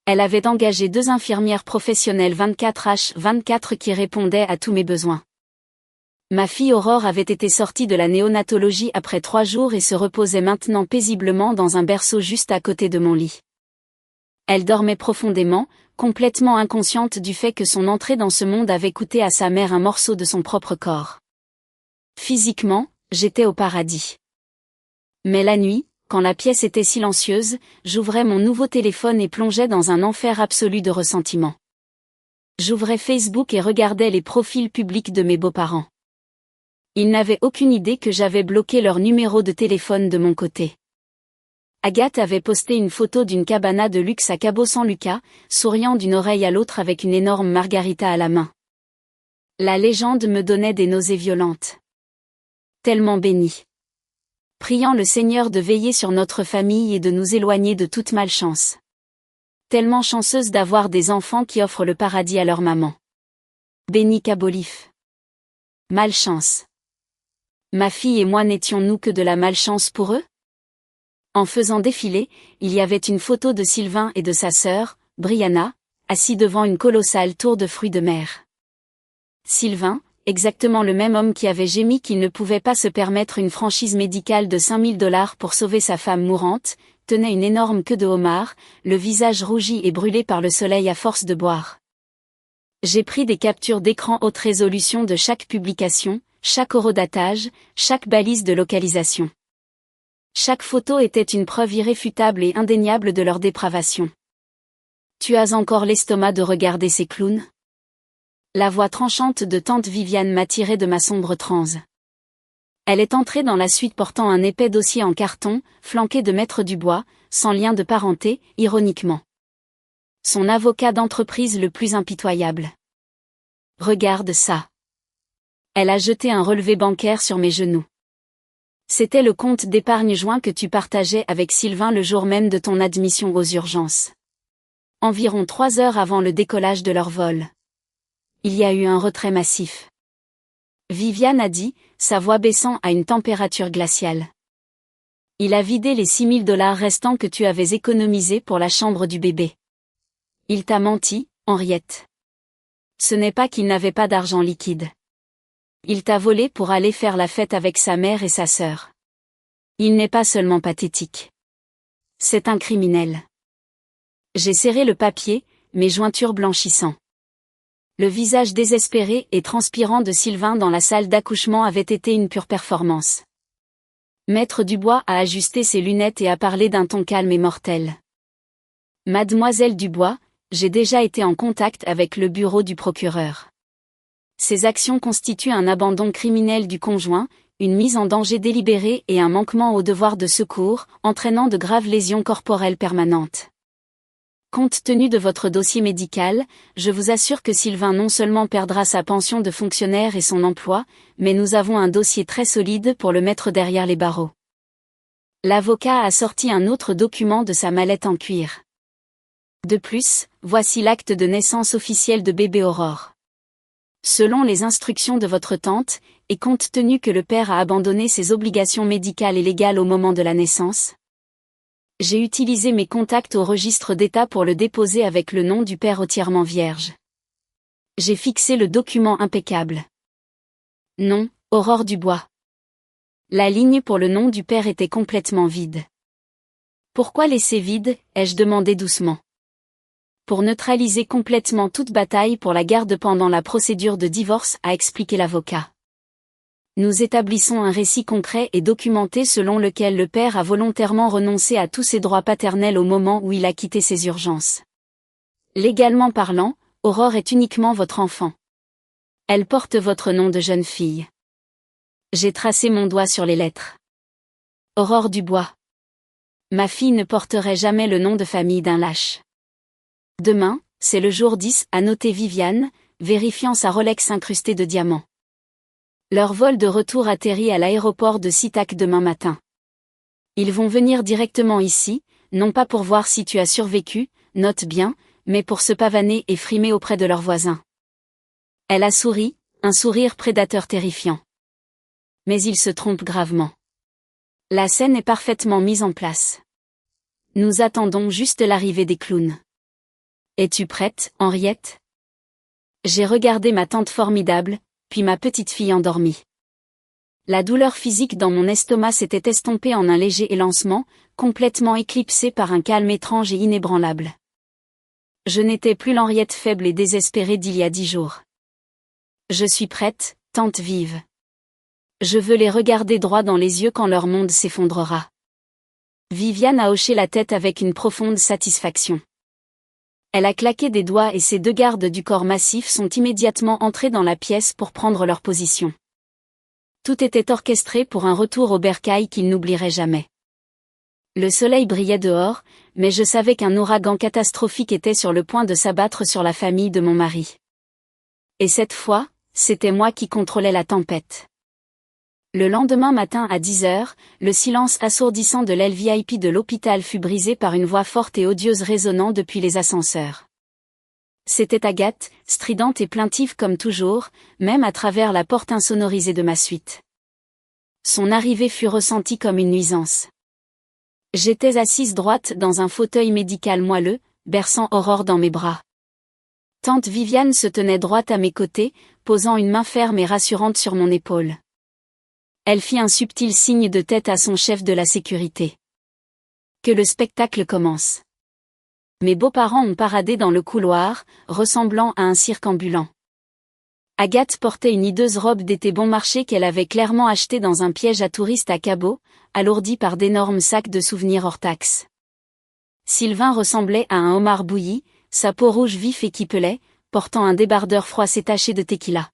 Elle avait engagé 2 infirmières professionnelles 24h24 qui répondaient à tous mes besoins. Ma fille Aurore avait été sortie de la néonatologie après 3 jours et se reposait maintenant paisiblement dans un berceau juste à côté de mon lit. Elle dormait profondément, complètement inconsciente du fait que son entrée dans ce monde avait coûté à sa mère un morceau de son propre corps. Physiquement, j'étais au paradis. Mais la nuit, quand la pièce était silencieuse, j'ouvrais mon nouveau téléphone et plongeais dans un enfer absolu de ressentiment. J'ouvrais Facebook et regardais les profils publics de mes beaux-parents. Ils n'avaient aucune idée que j'avais bloqué leur numéro de téléphone de mon côté. Agathe avait posté une photo d'une cabana de luxe à Cabo San Lucas, souriant d'une oreille à l'autre avec une énorme margarita à la main. La légende me donnait des nausées violentes. Tellement bénie. Priant le Seigneur de veiller sur notre famille et de nous éloigner de toute malchance. Tellement chanceuse d'avoir des enfants qui offrent le paradis à leur maman. Béni Cabolif. Malchance. Ma fille et moi n'étions-nous que de la malchance pour eux? En faisant défiler, il y avait une photo de Sylvain et de sa sœur, Brianna, assis devant une colossale tour de fruits de mer. Sylvain, exactement le même homme qui avait gémi qu'il ne pouvait pas se permettre une franchise médicale de $5000 pour sauver sa femme mourante, tenait une énorme queue de homard, le visage rougi et brûlé par le soleil à force de boire. J'ai pris des captures d'écran haute résolution de chaque publication, chaque horodatage, chaque balise de localisation. Chaque photo était une preuve irréfutable et indéniable de leur dépravation. Tu as encore l'estomac de regarder ces clowns? La voix tranchante de tante Viviane m'a tiré de ma sombre transe. Elle est entrée dans la suite portant un épais dossier en carton, flanqué de Maître Dubois, sans lien de parenté, ironiquement. Son avocat d'entreprise le plus impitoyable. Regarde ça. Elle a jeté un relevé bancaire sur mes genoux. C'était le compte d'épargne joint que tu partageais avec Sylvain le jour même de ton admission aux urgences. Environ 3 heures avant le décollage de leur vol. Il y a eu un retrait massif. Viviane a dit, sa voix baissant à une température glaciale. Il a vidé les $6 000 restants que tu avais économisés pour la chambre du bébé. Il t'a menti, Henriette. Ce n'est pas qu'il n'avait pas d'argent liquide. Il t'a volé pour aller faire la fête avec sa mère et sa sœur. Il n'est pas seulement pathétique. C'est un criminel. J'ai serré le papier, mes jointures blanchissant. Le visage désespéré et transpirant de Sylvain dans la salle d'accouchement avait été une pure performance. Maître Dubois a ajusté ses lunettes et a parlé d'un ton calme et mortel. Mademoiselle Dubois, j'ai déjà été en contact avec le bureau du procureur. Ces actions constituent un abandon criminel du conjoint, une mise en danger délibérée et un manquement au devoir de secours, entraînant de graves lésions corporelles permanentes. Compte tenu de votre dossier médical, je vous assure que Sylvain non seulement perdra sa pension de fonctionnaire et son emploi, mais nous avons un dossier très solide pour le mettre derrière les barreaux. L'avocat a sorti un autre document de sa mallette en cuir. De plus, voici l'acte de naissance officiel de bébé Aurore. Selon les instructions de votre tante, et compte tenu que le père a abandonné ses obligations médicales et légales au moment de la naissance, j'ai utilisé mes contacts au registre d'État pour le déposer avec le nom du père entièrement vierge. J'ai fixé le document impeccable. Nom, Aurore Dubois. La ligne pour le nom du père était complètement vide. Pourquoi laisser vide, ai-je demandé doucement. Pour neutraliser complètement toute bataille pour la garde pendant la procédure de divorce, a expliqué l'avocat. Nous établissons un récit concret et documenté selon lequel le père a volontairement renoncé à tous ses droits paternels au moment où il a quitté ses urgences. Légalement parlant, Aurore est uniquement votre enfant. Elle porte votre nom de jeune fille. J'ai tracé mon doigt sur les lettres. Aurore Dubois. Ma fille ne porterait jamais le nom de famille d'un lâche. Demain, c'est le jour 10, a noté Viviane, vérifiant sa Rolex incrustée de diamants. Leur vol de retour atterrit à l'aéroport de Sitac demain matin. Ils vont venir directement ici, non pas pour voir si tu as survécu, note bien, mais pour se pavaner et frimer auprès de leurs voisins. Elle a souri, un sourire prédateur terrifiant. Mais il se trompe gravement. La scène est parfaitement mise en place. Nous attendons juste l'arrivée des clowns. Es-tu prête, Henriette? J'ai regardé ma tante formidable, puis ma petite fille endormie. La douleur physique dans mon estomac s'était estompée en un léger élancement, complètement éclipsé par un calme étrange et inébranlable. Je n'étais plus l'Henriette faible et désespérée d'il y a 10 jours. Je suis prête, tante vive. Je veux les regarder droit dans les yeux quand leur monde s'effondrera. Viviane a hoché la tête avec une profonde satisfaction. Elle a claqué des doigts et ses 2 gardes du corps massif sont immédiatement entrés dans la pièce pour prendre leur position. Tout était orchestré pour un retour au bercail qu'ils n'oublieraient jamais. Le soleil brillait dehors, mais je savais qu'un ouragan catastrophique était sur le point de s'abattre sur la famille de mon mari. Et cette fois, c'était moi qui contrôlais la tempête. Le lendemain matin à 10 heures, le silence assourdissant de l'aile VIP de l'hôpital fut brisé par une voix forte et odieuse résonnant depuis les ascenseurs. C'était Agathe, stridente et plaintive comme toujours, même à travers la porte insonorisée de ma suite. Son arrivée fut ressentie comme une nuisance. J'étais assise droite dans un fauteuil médical moelleux, berçant Aurore dans mes bras. Tante Viviane se tenait droite à mes côtés, posant une main ferme et rassurante sur mon épaule. Elle fit un subtil signe de tête à son chef de la sécurité. Que le spectacle commence. Mes beaux-parents ont paradé dans le couloir, ressemblant à un cirque ambulant. Agathe portait une hideuse robe d'été bon marché qu'elle avait clairement achetée dans un piège à touristes à Cabo, alourdi par d'énormes sacs de souvenirs hors taxe. Sylvain ressemblait à un homard bouilli, sa peau rouge vif et qui pelait, portant un débardeur froissé taché de tequila.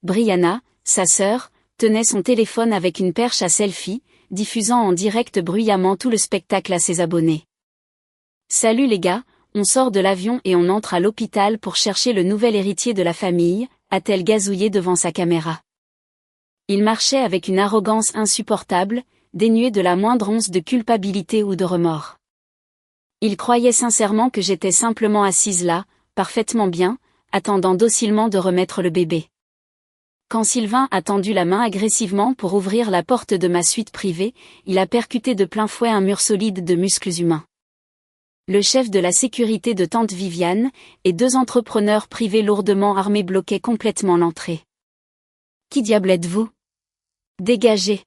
Brianna, sa sœur, tenait son téléphone avec une perche à selfie, diffusant en direct bruyamment tout le spectacle à ses abonnés. Salut les gars, on sort de l'avion et on entre à l'hôpital pour chercher le nouvel héritier de la famille, a-t-elle gazouillé devant sa caméra. Il marchait avec une arrogance insupportable, dénuée de la moindre once de culpabilité ou de remords. Il croyait sincèrement que j'étais simplement assise là, parfaitement bien, attendant docilement de remettre le bébé. Quand Sylvain a tendu la main agressivement pour ouvrir la porte de ma suite privée, il a percuté de plein fouet un mur solide de muscles humains. Le chef de la sécurité de tante Viviane et 2 entrepreneurs privés lourdement armés bloquaient complètement l'entrée. « Qui diable êtes-vous ? Dégagez !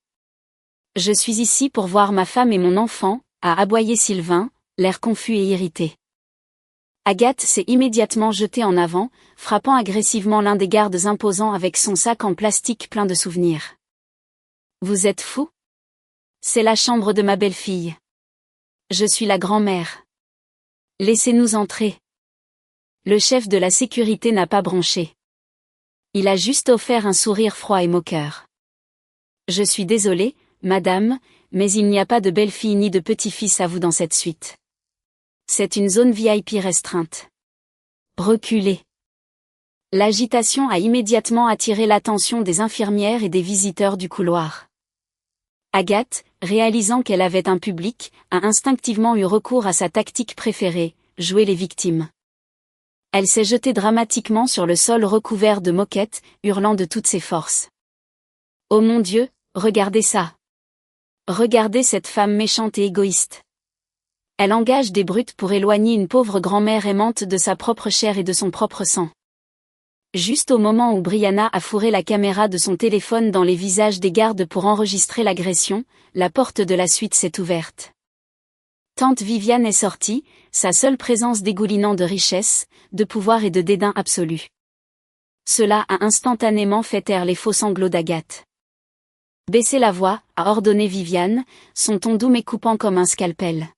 Je suis ici pour voir ma femme et mon enfant, » a aboyé Sylvain, l'air confus et irrité. Agathe s'est immédiatement jetée en avant, frappant agressivement l'un des gardes imposants avec son sac en plastique plein de souvenirs. « Vous êtes fou ? C'est la chambre de ma belle-fille. Je suis la grand-mère. Laissez-nous entrer. » Le chef de la sécurité n'a pas bronché. Il a juste offert un sourire froid et moqueur. « Je suis désolé, madame, mais il n'y a pas de belle-fille ni de petit-fils à vous dans cette suite. C'est une zone VIP restreinte. Reculez. » L'agitation a immédiatement attiré l'attention des infirmières et des visiteurs du couloir. Agathe, réalisant qu'elle avait un public, a instinctivement eu recours à sa tactique préférée, jouer les victimes. Elle s'est jetée dramatiquement sur le sol recouvert de moquettes, hurlant de toutes ses forces. « Oh mon Dieu, regardez ça! Regardez cette femme méchante et égoïste. Elle engage des brutes pour éloigner une pauvre grand-mère aimante de sa propre chair et de son propre sang. » Juste au moment où Brianna a fourré la caméra de son téléphone dans les visages des gardes pour enregistrer l'agression, la porte de la suite s'est ouverte. Tante Viviane est sortie, sa seule présence dégoulinant de richesse, de pouvoir et de dédain absolu. Cela a instantanément fait taire les faux sanglots d'Agathe. « Baissez la voix », a ordonné Viviane, son ton doux mais coupant comme un scalpel.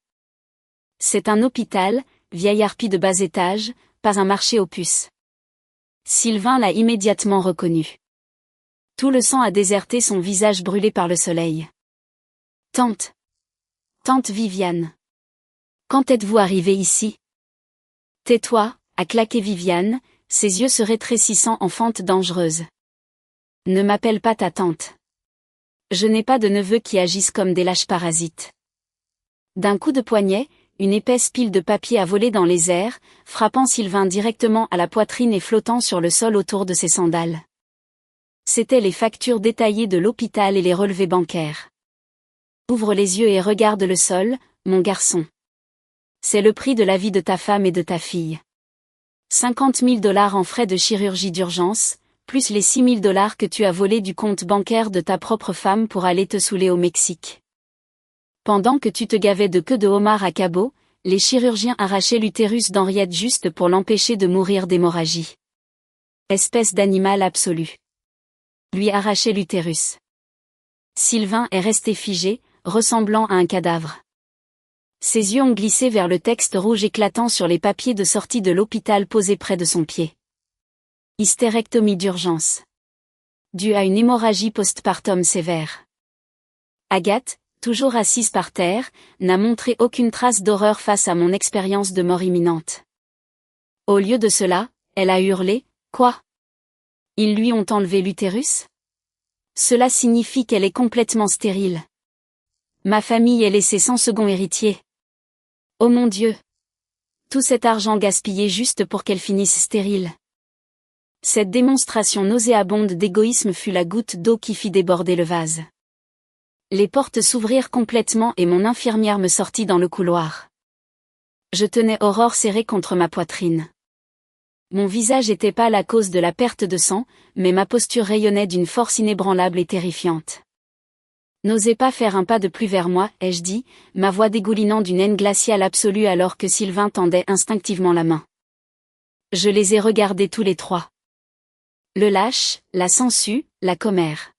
C'est un hôpital, vieille harpie de bas étage, pas un marché aux puces. Sylvain l'a immédiatement reconnu. Tout le sang a déserté son visage brûlé par le soleil. « Tante Viviane. Quand êtes-vous arrivée ici ? » « Tais-toi », a claqué Viviane, ses yeux se rétrécissant en fente dangereuse. « Ne m'appelle pas ta tante. Je n'ai pas de neveux qui agissent comme des lâches parasites. » D'un coup de poignet, une épaisse pile de papier a volé dans les airs, frappant Sylvain directement à la poitrine et flottant sur le sol autour de ses sandales. C'étaient les factures détaillées de l'hôpital et les relevés bancaires. « Ouvre les yeux et regarde le sol, mon garçon. C'est le prix de la vie de ta femme et de ta fille. 50 000 $ en frais de chirurgie d'urgence, plus les 6 000 $ que tu as volés du compte bancaire de ta propre femme pour aller te saouler au Mexique. Pendant que tu te gavais de queue de homard à Cabo, les chirurgiens arrachaient l'utérus d'Henriette juste pour l'empêcher de mourir d'hémorragie. Espèce d'animal absolu. Lui arracher l'utérus. » Sylvain est resté figé, ressemblant à un cadavre. Ses yeux ont glissé vers le texte rouge éclatant sur les papiers de sortie de l'hôpital posés près de son pied. Hystérectomie d'urgence. Due à une hémorragie postpartum sévère. Agathe, toujours assise par terre, n'a montré aucune trace d'horreur face à mon expérience de mort imminente. Au lieu de cela, elle a hurlé, « Quoi ? Ils lui ont enlevé l'utérus ? Cela signifie qu'elle est complètement stérile. Ma famille est laissée sans second héritier. Oh mon Dieu ! Tout cet argent gaspillé juste pour qu'elle finisse stérile. » Cette démonstration nauséabonde d'égoïsme fut la goutte d'eau qui fit déborder le vase. Les portes s'ouvrirent complètement et mon infirmière me sortit dans le couloir. Je tenais Aurore serrée contre ma poitrine. Mon visage était pâle à cause de la perte de sang, mais ma posture rayonnait d'une force inébranlable et terrifiante. « N'osez pas faire un pas de plus vers moi, » ai-je dit, ma voix dégoulinant d'une haine glaciale absolue alors que Sylvain tendait instinctivement la main. Je les ai regardés tous les trois. Le lâche, la sangsue, la commère.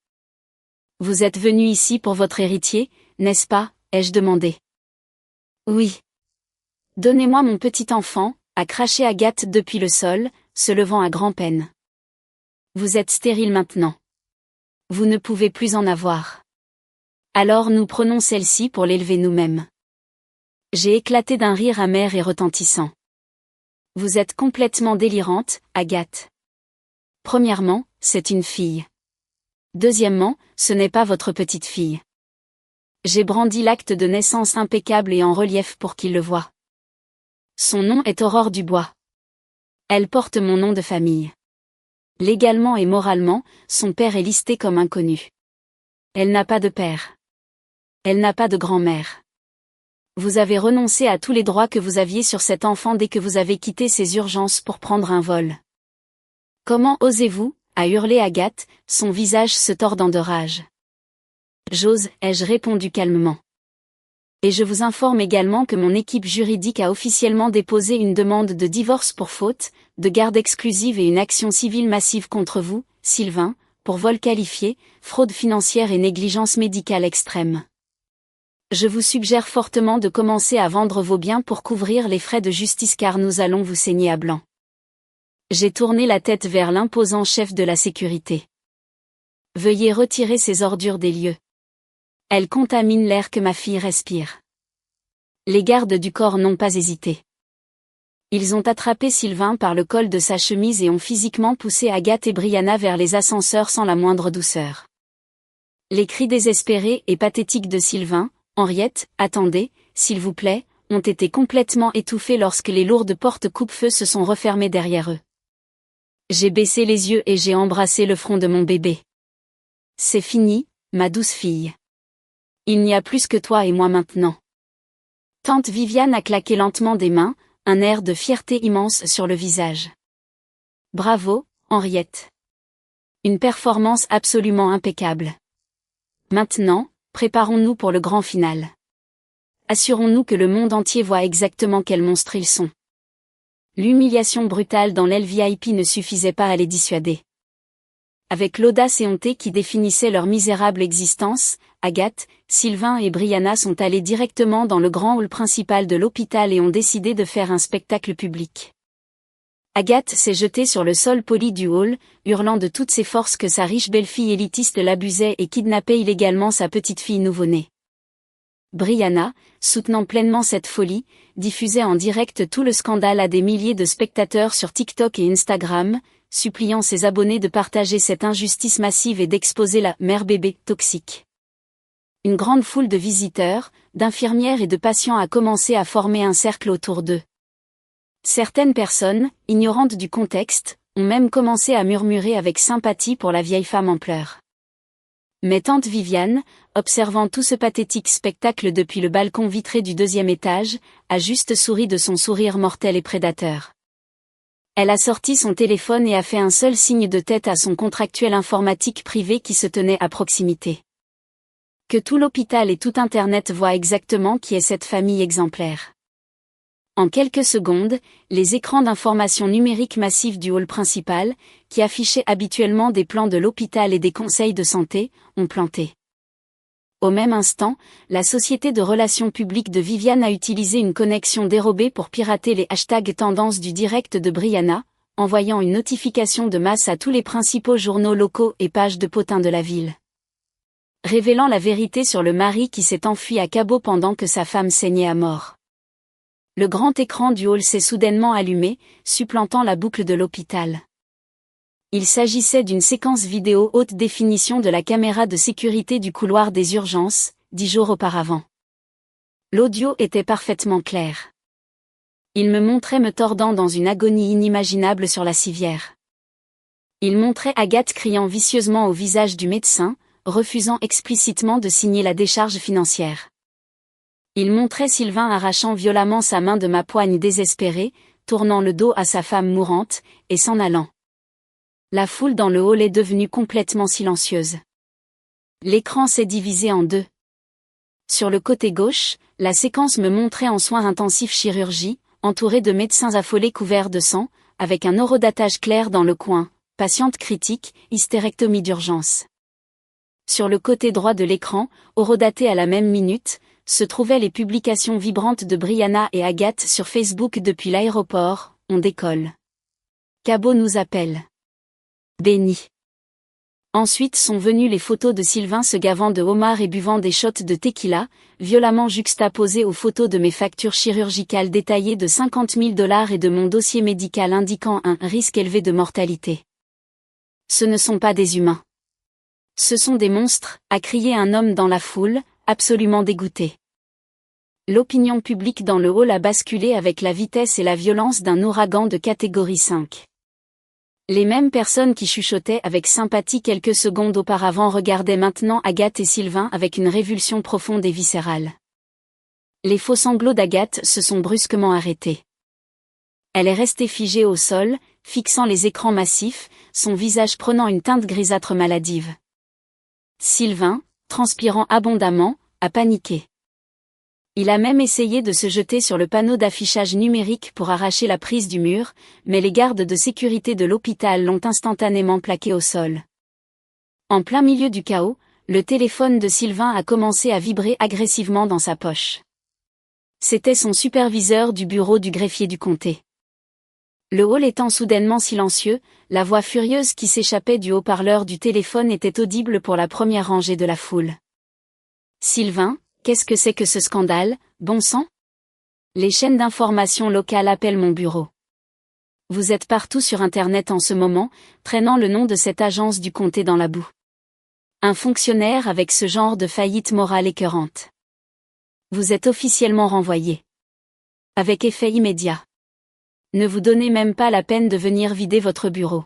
« Vous êtes venu ici pour votre héritier, n'est-ce pas ?» ai-je demandé. « Oui. Donnez-moi mon petit enfant », a craché Agathe depuis le sol, se levant à grand-peine. « Vous êtes stérile maintenant. Vous ne pouvez plus en avoir. Alors nous prenons celle-ci pour l'élever nous-mêmes. J'ai éclaté d'un rire amer et retentissant. Vous êtes complètement délirante, Agathe. Premièrement, c'est une fille. Deuxièmement, ce n'est pas votre petite fille. J'ai brandi l'acte de naissance impeccable et en relief pour qu'il le voie. Son nom est Aurore Dubois. Elle porte mon nom de famille. Légalement et moralement, son père est listé comme inconnu. Elle n'a pas de père. Elle n'a pas de grand-mère. Vous avez renoncé à tous les droits que vous aviez sur cet enfant dès que vous avez quitté ces urgences pour prendre un vol. Comment osez-vous, a hurlé Agathe, son visage se tordant de rage. J'ose, ai-je répondu calmement. Et je vous informe également que mon équipe juridique a officiellement déposé une demande de divorce pour faute, de garde exclusive et une action civile massive contre vous, Sylvain, pour vol qualifié, fraude financière et négligence médicale extrême. Je vous suggère fortement de commencer à vendre vos biens pour couvrir les frais de justice car nous allons vous saigner à blanc. J'ai tourné la tête vers l'imposant chef de la sécurité. Veuillez retirer ces ordures des lieux. Elles contaminent l'air que ma fille respire. Les gardes du corps n'ont pas hésité. Ils ont attrapé Sylvain par le col de sa chemise et ont physiquement poussé Agathe et Brianna vers les ascenseurs sans la moindre douceur. Les cris désespérés et pathétiques de Sylvain, Henriette, attendez, s'il vous plaît, ont été complètement étouffés lorsque les lourdes portes coupe-feu se sont refermées derrière eux. J'ai baissé les yeux et j'ai embrassé le front de mon bébé. C'est fini, ma douce fille. Il n'y a plus que toi et moi maintenant. Tante Viviane a claqué lentement des mains, un air de fierté immense sur le visage. Bravo, Henriette. Une performance absolument impeccable. Maintenant, préparons-nous pour le grand final. Assurons-nous que le monde entier voit exactement quels monstres ils sont. L'humiliation brutale dans l'aile VIP ne suffisait pas à les dissuader. Avec l'audace éhontée qui définissait leur misérable existence, Agathe, Sylvain et Brianna sont allés directement dans le grand hall principal de l'hôpital et ont décidé de faire un spectacle public. Agathe s'est jetée sur le sol poli du hall, hurlant de toutes ses forces que sa riche belle-fille élitiste l'abusait et kidnappait illégalement sa petite-fille nouveau-née. Brianna, soutenant pleinement cette folie, diffusait en direct tout le scandale à des milliers de spectateurs sur TikTok et Instagram, suppliant ses abonnés de partager cette injustice massive et d'exposer la mère bébé toxique. Une grande foule de visiteurs, d'infirmières et de patients a commencé à former un cercle autour d'eux. Certaines personnes, ignorantes du contexte, ont même commencé à murmurer avec sympathie pour la vieille femme en pleurs. Mais tante Viviane, observant tout ce pathétique spectacle depuis le balcon vitré du 2e étage, a juste souri de son sourire mortel et prédateur. Elle a sorti son téléphone et a fait un seul signe de tête à son contractuel informatique privé qui se tenait à proximité. Que tout l'hôpital et tout Internet voient exactement qui est cette famille exemplaire. En quelques secondes, les écrans d'information numérique massifs du hall principal, qui affichaient habituellement des plans de l'hôpital et des conseils de santé, ont planté. Au même instant, la société de relations publiques de Viviane a utilisé une connexion dérobée pour pirater les hashtags tendances du direct de Brianna, envoyant une notification de masse à tous les principaux journaux locaux et pages de potins de la ville. Révélant la vérité sur le mari qui s'est enfui à Cabo pendant que sa femme saignait à mort. Le grand écran du hall s'est soudainement allumé, supplantant la boucle de l'hôpital. Il s'agissait d'une séquence vidéo haute définition de la caméra de sécurité du couloir des urgences, 10 jours auparavant. L'audio était parfaitement clair. Il me montrait me tordant dans une agonie inimaginable sur la civière. Il montrait Agathe criant vicieusement au visage du médecin, refusant explicitement de signer la décharge financière. Il montrait Sylvain arrachant violemment sa main de ma poigne désespérée, tournant le dos à sa femme mourante, et s'en allant. La foule dans le hall est devenue complètement silencieuse. L'écran s'est divisé en deux. Sur le côté gauche, la séquence me montrait en soins intensifs chirurgie, entouré de médecins affolés couverts de sang, avec un horodatage clair dans le coin, patiente critique, hystérectomie d'urgence. Sur le côté droit de l'écran, horodaté à la même minute, se trouvaient les publications vibrantes de Brianna et Agathe sur Facebook depuis l'aéroport, on décolle. Cabo nous appelle. Béni. Ensuite sont venues les photos de Sylvain se gavant de homard et buvant des shots de tequila, violemment juxtaposées aux photos de mes factures chirurgicales détaillées de $50 000 et de mon dossier médical indiquant un risque élevé de mortalité. Ce ne sont pas des humains. Ce sont des monstres, a crié un homme dans la foule, absolument dégoûté. L'opinion publique dans le hall a basculé avec la vitesse et la violence d'un ouragan de catégorie 5. Les mêmes personnes qui chuchotaient avec sympathie quelques secondes auparavant regardaient maintenant Agathe et Sylvain avec une révulsion profonde et viscérale. Les faux sanglots d'Agathe se sont brusquement arrêtés. Elle est restée figée au sol, fixant les écrans massifs, son visage prenant une teinte grisâtre maladive. Sylvain, transpirant abondamment, a paniqué. Il a même essayé de se jeter sur le panneau d'affichage numérique pour arracher la prise du mur, mais les gardes de sécurité de l'hôpital l'ont instantanément plaqué au sol. En plein milieu du chaos, le téléphone de Sylvain a commencé à vibrer agressivement dans sa poche. C'était son superviseur du bureau du greffier du comté. Le hall étant soudainement silencieux, la voix furieuse qui s'échappait du haut-parleur du téléphone était audible pour la première rangée de la foule. Sylvain, qu'est-ce que c'est que ce scandale, bon sang? Les chaînes d'information locales appellent mon bureau. Vous êtes partout sur Internet en ce moment, traînant le nom de cette agence du comté dans la boue. Un fonctionnaire avec ce genre de faillite morale écœurante. Vous êtes officiellement renvoyé. Avec effet immédiat. Ne vous donnez même pas la peine de venir vider votre bureau.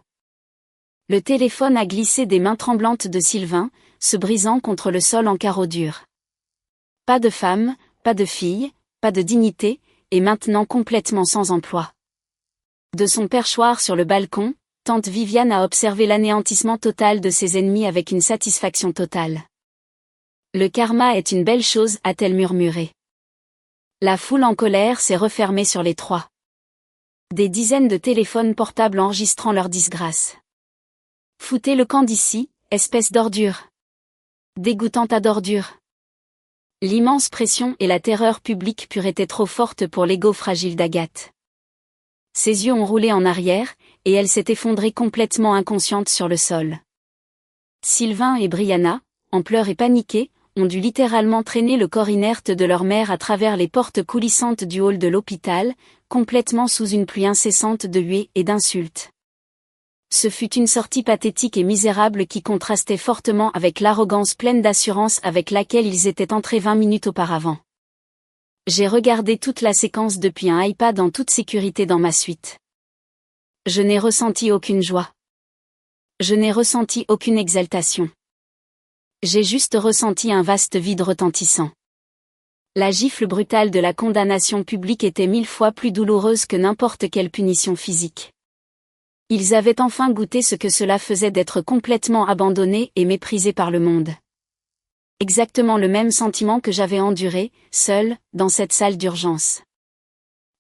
Le téléphone a glissé des mains tremblantes de Sylvain, se brisant contre le sol en carreaux durs. Pas de femme, pas de fille, pas de dignité, et maintenant complètement sans emploi. De son perchoir sur le balcon, tante Viviane a observé l'anéantissement total de ses ennemis avec une satisfaction totale. Le karma est une belle chose, a-t-elle murmuré. La foule en colère s'est refermée sur les trois. Des dizaines de téléphones portables enregistrant leur disgrâce. Foutez le camp d'ici, espèce d'ordure. Dégoûtante à d'ordure. L'immense pression et la terreur publique pure étaient trop fortes pour l'ego fragile d'Agathe. Ses yeux ont roulé en arrière, et elle s'est effondrée complètement inconsciente sur le sol. Sylvain et Brianna, en pleurs et paniqués, ont dû littéralement traîner le corps inerte de leur mère à travers les portes coulissantes du hall de l'hôpital, complètement sous une pluie incessante de huées et d'insultes. Ce fut une sortie pathétique et misérable qui contrastait fortement avec l'arrogance pleine d'assurance avec laquelle ils étaient entrés 20 minutes auparavant. J'ai regardé toute la séquence depuis un iPad en toute sécurité dans ma suite. Je n'ai ressenti aucune joie. Je n'ai ressenti aucune exaltation. J'ai juste ressenti un vaste vide retentissant. La gifle brutale de la condamnation publique était 1000 fois plus douloureuse que n'importe quelle punition physique. Ils avaient enfin goûté ce que cela faisait d'être complètement abandonnés et méprisés par le monde. Exactement le même sentiment que j'avais enduré, seul, dans cette salle d'urgence.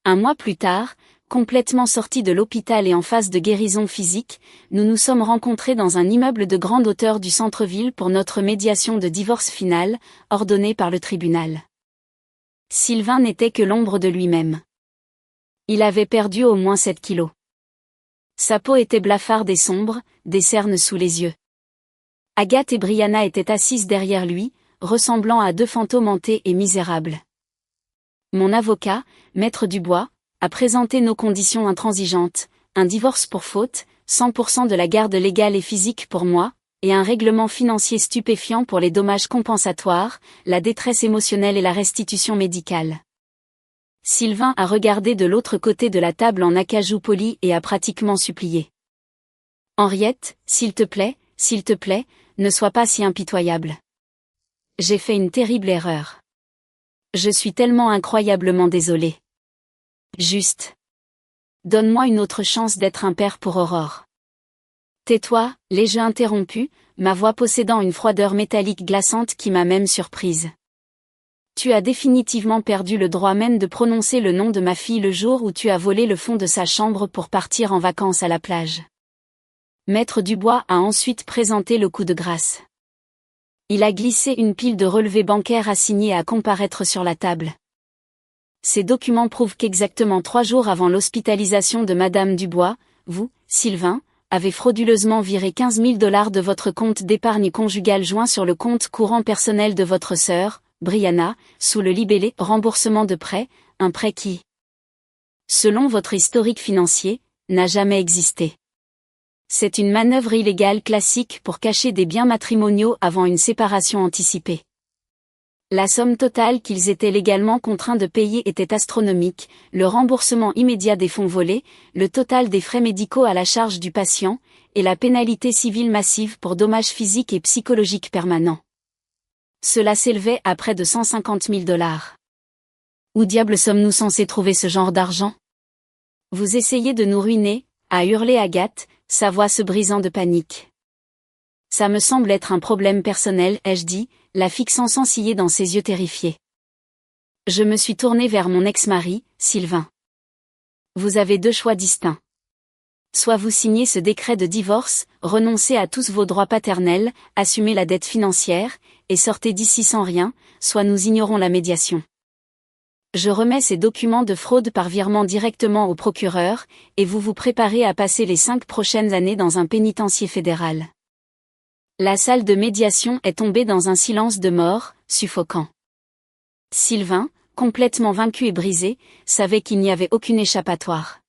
Un mois plus tard, complètement sortis de l'hôpital et en phase de guérison physique, nous nous sommes rencontrés dans un immeuble de grande hauteur du centre-ville pour notre médiation de divorce finale, ordonnée par le tribunal. Sylvain n'était que l'ombre de lui-même. Il avait perdu au moins 7 kilos. Sa peau était blafarde et sombre, des cernes sous les yeux. Agathe et Brianna étaient assises derrière lui, ressemblant à deux fantômes hantés et misérables. Mon avocat, Maître Dubois, a présenté nos conditions intransigeantes, un divorce pour faute, 100% de la garde légale et physique pour moi, et un règlement financier stupéfiant pour les dommages compensatoires, la détresse émotionnelle et la restitution médicale. Sylvain a regardé de l'autre côté de la table en acajou poli et a pratiquement supplié. « Henriette, s'il te plaît, ne sois pas si impitoyable. J'ai fait une terrible erreur. Je suis tellement incroyablement désolé. Juste. Donne-moi une autre chance d'être un père pour Aurore. » Tais-toi, l'ai-je interrompu, ma voix possédant une froideur métallique glaçante qui m'a même surprise. Tu as définitivement perdu le droit même de prononcer le nom de ma fille le jour où tu as volé le fond de sa chambre pour partir en vacances à la plage. Maître Dubois a ensuite présenté le coup de grâce. Il a glissé une pile de relevés bancaires assignés à comparaître sur la table. Ces documents prouvent qu'exactement 3 jours avant l'hospitalisation de Madame Dubois, vous, Sylvain, avait frauduleusement viré 15 000 $ de votre compte d'épargne conjugale joint sur le compte courant personnel de votre sœur, Brianna, sous le libellé « Remboursement de prêt », un prêt qui, selon votre historique financier, n'a jamais existé. C'est une manœuvre illégale classique pour cacher des biens matrimoniaux avant une séparation anticipée. La somme totale qu'ils étaient légalement contraints de payer était astronomique, le remboursement immédiat des fonds volés, le total des frais médicaux à la charge du patient, et la pénalité civile massive pour dommages physiques et psychologiques permanents. Cela s'élevait à près de 150 000 $. Où diable sommes-nous censés trouver ce genre d'argent? Vous essayez de nous ruiner, a hurlé Agathe, sa voix se brisant de panique. Ça me semble être un problème personnel, ai-je dit, la fixant sans ciller dans ses yeux terrifiés. Je me suis tournée vers mon ex-mari, Sylvain. Vous avez deux choix distincts. Soit vous signez ce décret de divorce, renoncez à tous vos droits paternels, assumez la dette financière, et sortez d'ici sans rien, soit nous ignorons la médiation. Je remets ces documents de fraude par virement directement au procureur, et vous vous préparez à passer les 5 prochaines années dans un pénitencier fédéral. La salle de médiation est tombée dans un silence de mort, suffocant. Sylvain, complètement vaincu et brisé, savait qu'il n'y avait aucune échappatoire.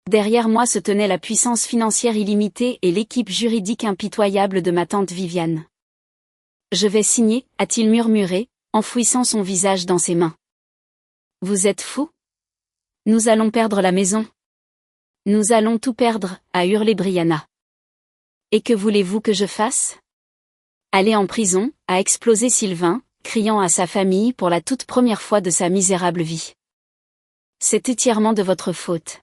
Derrière moi se tenait la puissance financière illimitée et l'équipe juridique impitoyable de ma tante Viviane. « Je vais signer », a-t-il murmuré, enfouissant son visage dans ses mains. « Vous êtes fou? Nous allons perdre la maison. Nous allons tout perdre, a hurlé Brianna. Et que voulez-vous que je fasse? Aller en prison, a explosé Sylvain, criant à sa famille pour la toute première fois de sa misérable vie. C'est entièrement de votre faute.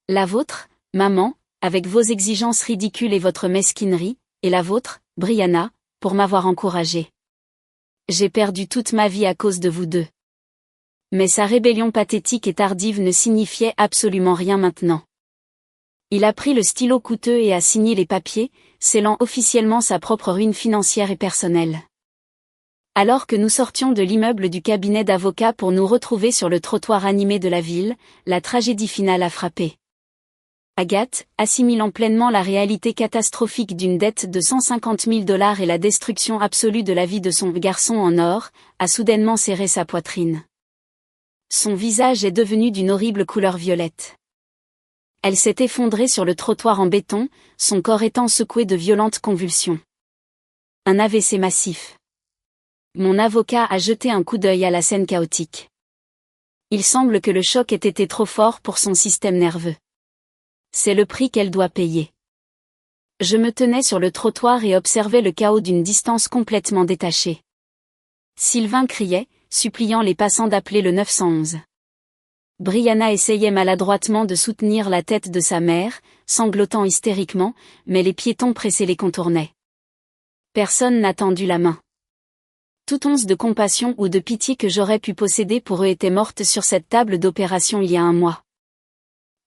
La vôtre, maman, avec vos exigences ridicules et votre mesquinerie, et la vôtre, Brianna, pour m'avoir encouragée. J'ai perdu toute ma vie à cause de vous deux. Mais sa rébellion pathétique et tardive ne signifiait absolument rien maintenant. Il a pris le stylo coûteux et a signé les papiers, scellant officiellement sa propre ruine financière et personnelle. Alors que nous sortions de l'immeuble du cabinet d'avocats pour nous retrouver sur le trottoir animé de la ville, la tragédie finale a frappé. Agathe, assimilant pleinement la réalité catastrophique d'une dette de 150 000 $ et la destruction absolue de la vie de son garçon en or, a soudainement serré sa poitrine. Son visage est devenu d'une horrible couleur violette. Elle s'est effondrée sur le trottoir en béton, son corps étant secoué de violentes convulsions. Un AVC massif. Mon avocat a jeté un coup d'œil à la scène chaotique. Il semble que le choc ait été trop fort pour son système nerveux. C'est le prix qu'elle doit payer. Je me tenais sur le trottoir et observais le chaos d'une distance complètement détachée. Sylvain criait, suppliant les passants d'appeler le 911. Brianna essayait maladroitement de soutenir la tête de sa mère, sanglotant hystériquement, mais les piétons pressés les contournaient. Personne n'a tendu la main. Toute once de compassion ou de pitié que j'aurais pu posséder pour eux était morte sur cette table d'opération il y a un mois.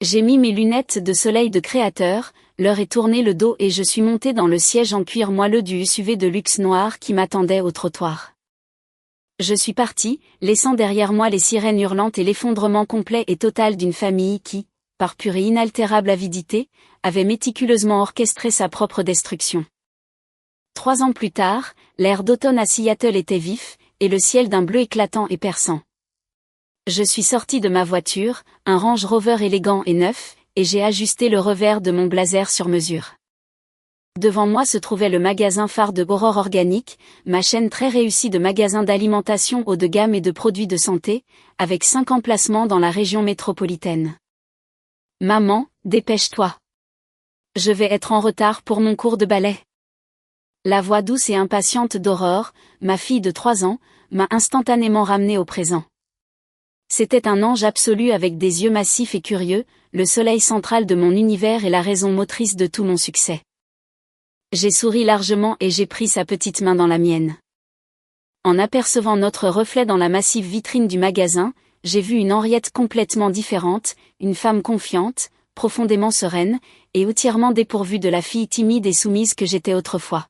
J'ai mis mes lunettes de soleil de créateur, leur ai tourné le dos et je suis monté dans le siège en cuir moelleux du SUV de luxe noir qui m'attendait au trottoir. Je suis parti, laissant derrière moi les sirènes hurlantes et l'effondrement complet et total d'une famille qui, par pure et inaltérable avidité, avait méticuleusement orchestré sa propre destruction. 3 ans plus tard, l'air d'automne à Seattle était vif, et le ciel d'un bleu éclatant et perçant. Je suis sorti de ma voiture, un Range Rover élégant et neuf, et j'ai ajusté le revers de mon blazer sur mesure. Devant moi se trouvait le magasin phare de Aurore Organique, ma chaîne très réussie de magasins d'alimentation haut de gamme et de produits de santé, avec 5 emplacements dans la région métropolitaine. Maman, dépêche-toi. Je vais être en retard pour mon cours de ballet. La voix douce et impatiente d'Aurore, ma fille de 3 ans, m'a instantanément ramenée au présent. C'était un ange absolu avec des yeux massifs et curieux, le soleil central de mon univers et la raison motrice de tout mon succès. J'ai souri largement et j'ai pris sa petite main dans la mienne. En apercevant notre reflet dans la massive vitrine du magasin, j'ai vu une Henriette complètement différente, une femme confiante, profondément sereine, et entièrement dépourvue de la fille timide et soumise que j'étais autrefois.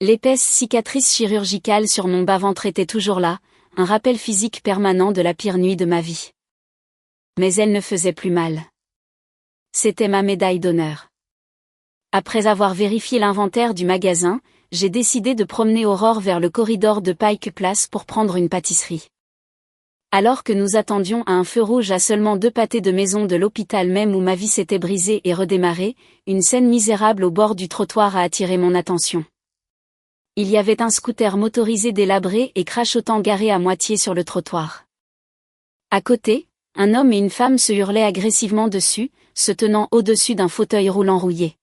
L'épaisse cicatrice chirurgicale sur mon bas-ventre était toujours là, un rappel physique permanent de la pire nuit de ma vie. Mais elle ne faisait plus mal. C'était ma médaille d'honneur. Après avoir vérifié l'inventaire du magasin, j'ai décidé de promener Aurore vers le corridor de Pike Place pour prendre une pâtisserie. Alors que nous attendions à un feu rouge à seulement 2 pâtés de maison de l'hôpital même où ma vie s'était brisée et redémarrée, une scène misérable au bord du trottoir a attiré mon attention. Il y avait un scooter motorisé délabré et crachotant garé à moitié sur le trottoir. À côté, un homme et une femme se hurlaient agressivement dessus, se tenant au-dessus d'un fauteuil roulant rouillé.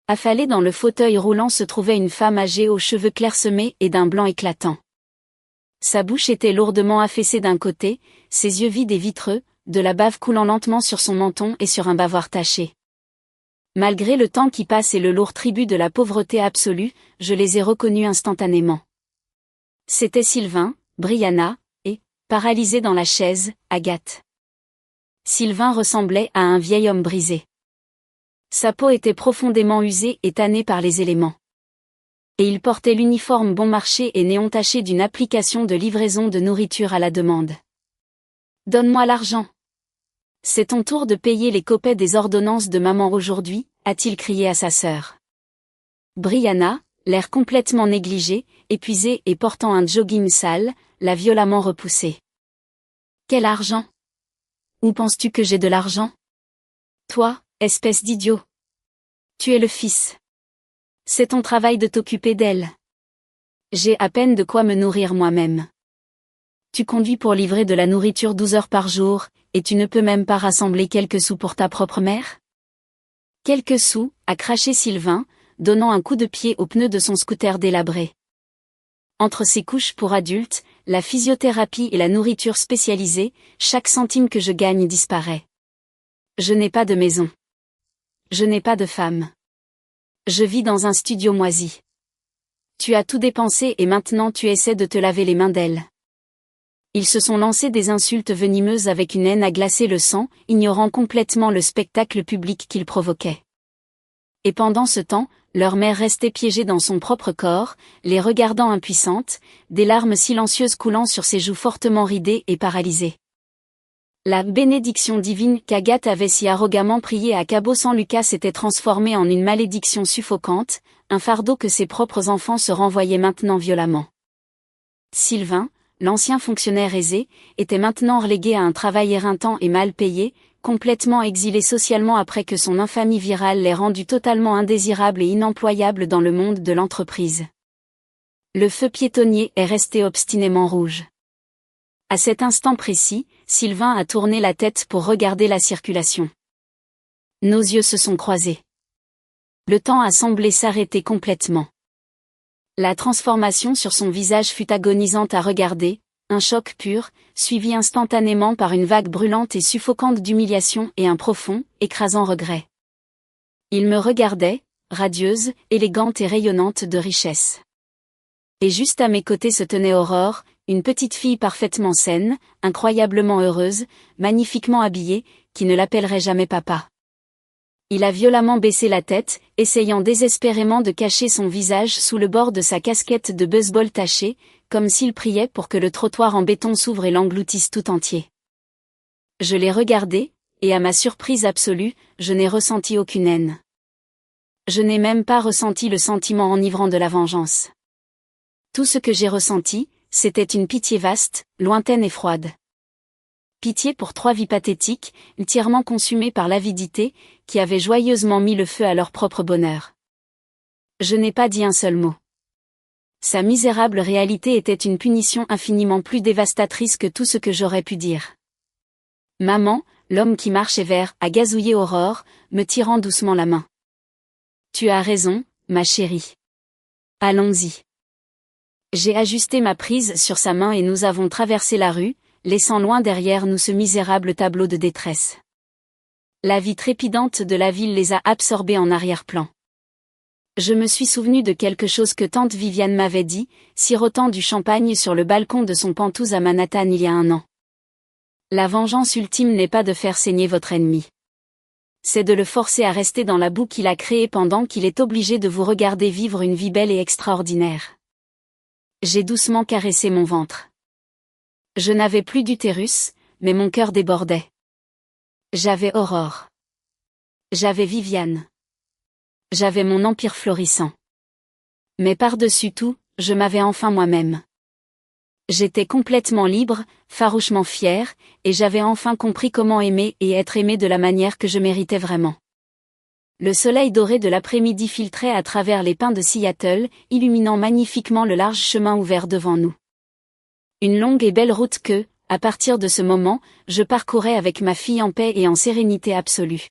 Affalée dans le fauteuil roulant se trouvait une femme âgée aux cheveux clairsemés et d'un blanc éclatant. Sa bouche était lourdement affaissée d'un côté, ses yeux vides et vitreux, de la bave coulant lentement sur son menton et sur un bavoir taché. Malgré le temps qui passe et le lourd tribut de la pauvreté absolue, je les ai reconnus instantanément. C'étaient Sylvain, Brianna, et, paralysée dans la chaise, Agathe. Sylvain ressemblait à un vieil homme brisé. Sa peau était profondément usée et tannée par les éléments. Et il portait l'uniforme bon marché et néon taché d'une application de livraison de nourriture à la demande. « Donne-moi l'argent. C'est ton tour de payer les copais des ordonnances de maman aujourd'hui », a-t-il crié à sa sœur. Brianna, l'air complètement négligé, épuisée et portant un jogging sale, l'a violemment repoussé. « Quel argent ? Où penses-tu que j'ai de l'argent ? Toi, espèce d'idiot. Tu es le fils. C'est ton travail de t'occuper d'elle. J'ai à peine de quoi me nourrir moi-même. Tu conduis pour livrer de la nourriture 12 heures par jour, et tu ne peux même pas rassembler quelques sous pour ta propre mère ? Quelques sous, a craché Sylvain, donnant un coup de pied au pneu de son scooter délabré. Entre ces couches pour adultes, la physiothérapie et la nourriture spécialisée, chaque centime que je gagne disparaît. Je n'ai pas de maison. Je n'ai pas de femme. Je vis dans un studio moisi. Tu as tout dépensé et maintenant tu essaies de te laver les mains d'elle. Ils se sont lancés des insultes venimeuses avec une haine à glacer le sang, ignorant complètement le spectacle public qu'ils provoquaient. Et pendant ce temps, leur mère restait piégée dans son propre corps, les regardant impuissante, des larmes silencieuses coulant sur ses joues fortement ridées et paralysées. La bénédiction divine qu'Agathe avait si arrogamment priée à Cabo-San-Lucas s'était transformée en une malédiction suffocante, un fardeau que ses propres enfants se renvoyaient maintenant violemment. Sylvain, l'ancien fonctionnaire aisé, était maintenant relégué à un travail éreintant et mal payé, complètement exilé socialement après que son infamie virale l'ait rendu totalement indésirable et inemployable dans le monde de l'entreprise. Le feu piétonnier est resté obstinément rouge. À cet instant précis, Sylvain a tourné la tête pour regarder la circulation. Nos yeux se sont croisés. Le temps a semblé s'arrêter complètement. La transformation sur son visage fut agonisante à regarder, un choc pur, suivi instantanément par une vague brûlante et suffocante d'humiliation et un profond, écrasant regret. Il me regardait, radieuse, élégante et rayonnante de richesse. Et juste à mes côtés se tenait Aurore, une petite fille parfaitement saine, incroyablement heureuse, magnifiquement habillée, qui ne l'appellerait jamais papa. Il a violemment baissé la tête, essayant désespérément de cacher son visage sous le bord de sa casquette de baseball tachée, comme s'il priait pour que le trottoir en béton s'ouvre et l'engloutisse tout entier. Je l'ai regardé, et à ma surprise absolue, je n'ai ressenti aucune haine. Je n'ai même pas ressenti le sentiment enivrant de la vengeance. Tout ce que j'ai ressenti, c'était une pitié vaste, lointaine et froide. Pitié pour 3 vies pathétiques, entièrement consumées par l'avidité, qui avaient joyeusement mis le feu à leur propre bonheur. Je n'ai pas dit un seul mot. Sa misérable réalité était une punition infiniment plus dévastatrice que tout ce que j'aurais pu dire. Maman, l'homme qui marchait vers, a gazouillé Aurore, me tirant doucement la main. Tu as raison, ma chérie. Allons-y. J'ai ajusté ma prise sur sa main et nous avons traversé la rue, laissant loin derrière nous ce misérable tableau de détresse. La vie trépidante de la ville les a absorbés en arrière-plan. Je me suis souvenu de quelque chose que tante Viviane m'avait dit, sirotant du champagne sur le balcon de son pantouse à Manhattan il y a un an. La vengeance ultime n'est pas de faire saigner votre ennemi. C'est de le forcer à rester dans la boue qu'il a créée pendant qu'il est obligé de vous regarder vivre une vie belle et extraordinaire. J'ai doucement caressé mon ventre. Je n'avais plus d'utérus, mais mon cœur débordait. J'avais Aurore. J'avais Viviane. J'avais mon empire florissant. Mais par-dessus tout, je m'avais enfin moi-même. J'étais complètement libre, farouchement fier, et j'avais enfin compris comment aimer et être aimé de la manière que je méritais vraiment. Le soleil doré de l'après-midi filtrait à travers les pins de Seattle, illuminant magnifiquement le large chemin ouvert devant nous. Une longue et belle route que, à partir de ce moment, je parcourais avec ma fille en paix et en sérénité absolue.